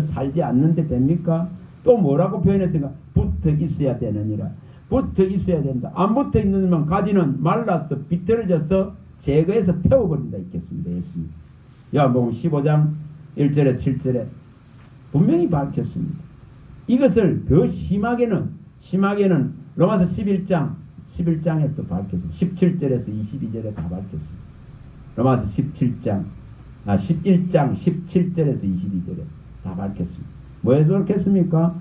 살지 않는데 됩니까? 또 뭐라고 표현했습니까? 붙어 있어야 되느니라. 붙어 있어야 된다. 안 붙어 있는 가지는 말라서 비틀어져서 제거해서 태워버린다 있겠습니다. 예수님. 요한복음 15장 1절에 7절에 분명히 밝혔습니다. 이것을 더 심하게는 로마서 11장에서 밝혔습니다. 17절에서 22절에 다 밝혔습니다. 로마서 11장 17절에서 22절에 다 밝혔습니다. 뭐에 밝혔습니까?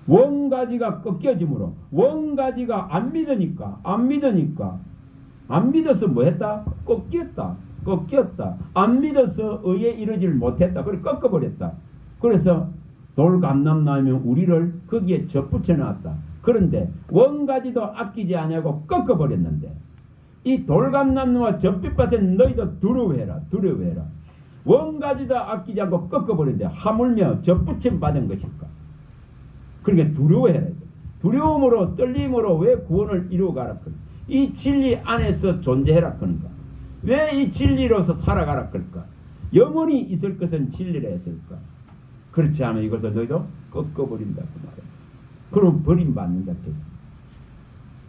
원가지가 꺾여짐으로, 원가지가 안 믿으니까 안 믿어서 뭐 했다? 꺾였다. 안 믿어서 의에 이르지를 못했다. 그래 꺾어버렸다. 그래서 돌감람나무면 우리를 거기에 접붙여 놨다. 그런데 원가지도 아끼지 아니하고 꺾어버렸는데 이 돌감람나무와 접빛밭에 너희도 두려워해라. 원가지도 아끼지 않고 꺾어버렸는데 하물며 접붙임 받은 것일까? 그러니까 두려워해라. 두려움으로 떨림으로 왜 구원을 이루어가라 그런가? 이 진리 안에서 존재해라 그런가? 왜 이 진리로서 살아가라 그럴까? 영원히 있을 것은 진리라 했을까? 그렇지 않으면 이것을 너희도 꺾어버린다 그 말이야. 그럼 버림받는다.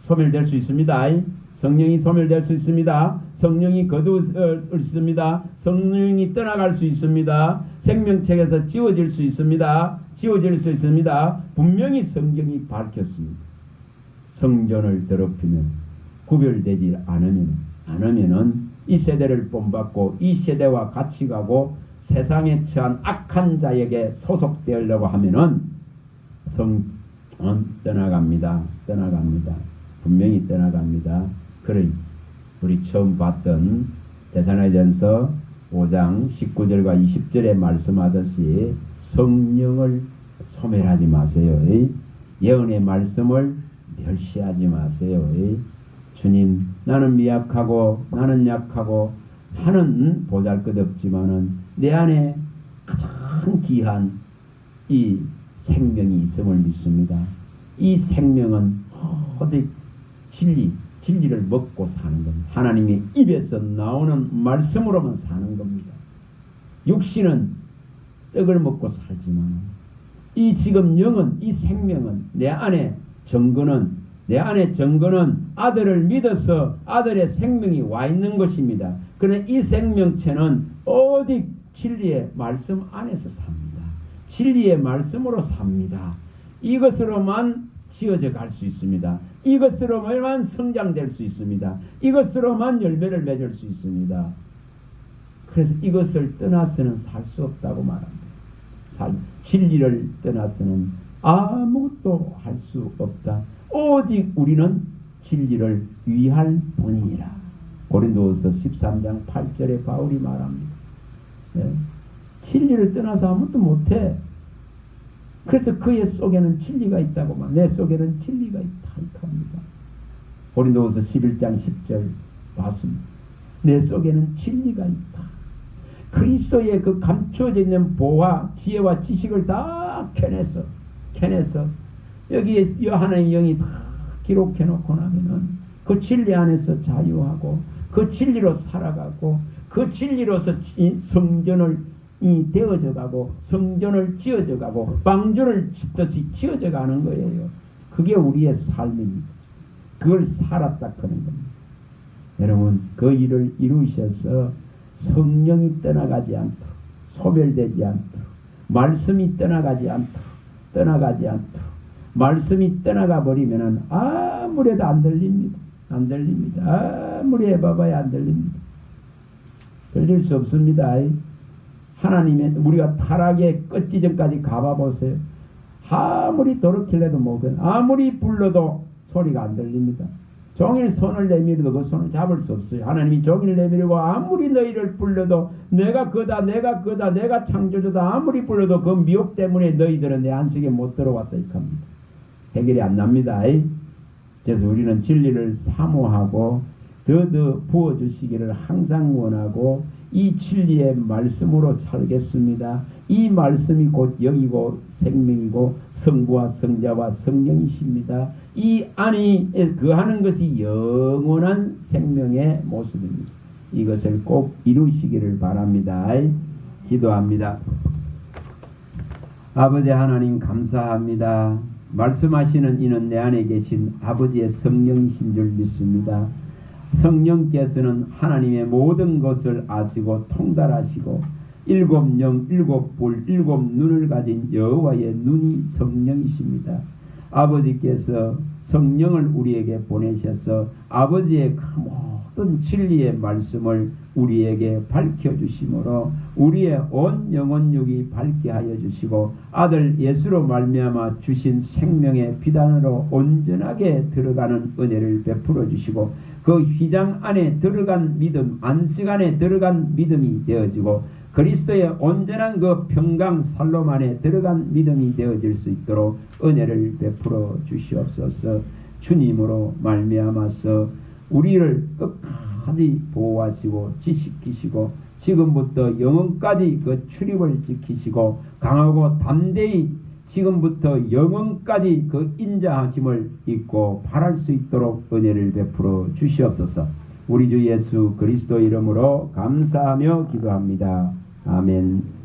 소멸될 수 있습니다. 성령이 소멸될 수 있습니다. 성령이 거두을 수 있습니다. 성령이 떠나갈 수 있습니다. 생명책에서 지워질 수 있습니다. 분명히 성경이 밝혔습니다. 성전을 더럽히면 구별되지 않으면은 이 세대를 본받고 이 세대와 같이 가고 세상에 처한 악한 자에게 소속되려고 하면은 성은 떠나갑니다. 분명히 떠나갑니다. 그러니 우리 처음 봤던 데살로니가전서 5장 19절과 20절에 말씀하듯이 성령을 소멸하지 마세요. 예언의 말씀을 멸시하지 마세요. 주님, 나는 미약하고 나는 약하고 하는 보잘것없지만은 내 안에 가장 귀한 이 생명이 있음을 믿습니다. 이 생명은 오직 진리를 먹고 사는 겁니다. 하나님의 입에서 나오는 말씀으로만 사는 겁니다. 육신은 떡을 먹고 살지만 이 지금 영은, 이 생명은 내 안에 정거는 아들을 믿어서 아들의 생명이 와 있는 것입니다. 그러나 이 생명체는 오직 진리의 말씀 안에서 삽니다. 진리의 말씀으로 삽니다. 이것으로만 지어져 갈 수 있습니다. 이것으로만 성장될 수 있습니다. 이것으로만 열매를 맺을 수 있습니다. 그래서 이것을 떠나서는 살 수 없다고 말합니다. 진리를 떠나서는 아무것도 할 수 없다. 오직 우리는 진리를 위할 뿐이라. 고린도후서 13장 8절에 바울이 말합니다. 네. 진리를 떠나서 아무것도 못해. 그래서 그의 속에는 진리가 있다고 말. 내 속에는 진리가 있다 합니다. 고린도후서 11장 10절 봤습니다. 내 속에는 진리가 있다. 그리스도의 그 감추어져 있는 보화, 지혜와 지식을 다 캐내서 여기에 하나님의 영이 다 기록해 놓고 나면은 그 진리 안에서 자유하고 그 진리로 살아가고 그 진리로서 성전을 되어져 가고 성전을 지어져 가고 방주를 짓듯이 지어져 가는 거예요. 그게 우리의 삶입니다. 그걸 살았다 그런 겁니다. 여러분, 그 일을 이루셔서 성령이 떠나가지 않도록, 소멸되지 않도록, 말씀이 떠나가지 않도록, 말씀이 떠나가 버리면은 아무리 해도 안 들립니다. 아무리 해봐봐야 안 들립니다. 들릴 수 없습니다. 하나님의 우리가 타락의 끝지점까지 가봐 보세요. 아무리 돌이키려도 못해. 아무리 불러도 소리가 안 들립니다. 종일 손을 내밀어도 그 손을 잡을 수 없어요. 하나님이 종일 내밀고 아무리 너희를 불러도 내가 그다 내가 창조주다 아무리 불러도 그 미혹 때문에 너희들은 내 안식에 못 들어왔다 이 겁니다. 해결이 안 납니다. 그래서 우리는 진리를 사모하고 더 부어주시기를 항상 원하고 이 진리의 말씀으로 살겠습니다. 이 말씀이 곧 영이고 생명이고 성부와 성자와 성령이십니다. 이 안에 거하는 것이 영원한 생명의 모습입니다. 이것을 꼭 이루시기를 바랍니다. 기도합니다. 아버지 하나님 감사합니다. 말씀하시는 이는 내 안에 계신 아버지의 성령이신 줄 믿습니다. 성령께서는 하나님의 모든 것을 아시고 통달하시고 일곱 영, 일곱 불, 일곱 눈을 가진 여호와의 눈이 성령이십니다. 아버지께서 성령을 우리에게 보내셔서 아버지의 그 모든 진리의 말씀을 우리에게 밝혀주심으로 우리의 온 영혼육이 밝게 하여 주시고 아들 예수로 말미암아 주신 생명의 비단으로 온전하게 들어가는 은혜를 베풀어 주시고 그 휘장 안에 들어간 믿음, 안식 안에 들어간 믿음이 되어지고 그리스도의 온전한 그 평강 살롬 안에 들어간 믿음이 되어질 수 있도록 은혜를 베풀어 주시옵소서. 주님으로 말미암아서 우리를 끝까지 보호하시고 지식히시고 지금부터 영원까지 그 출입을 지키시고 강하고 담대히 지금부터 영원까지 그 인자하심을 잊고 바랄 수 있도록 은혜를 베풀어 주시옵소서. 우리 주 예수 그리스도 이름으로 감사하며 기도합니다. 아멘.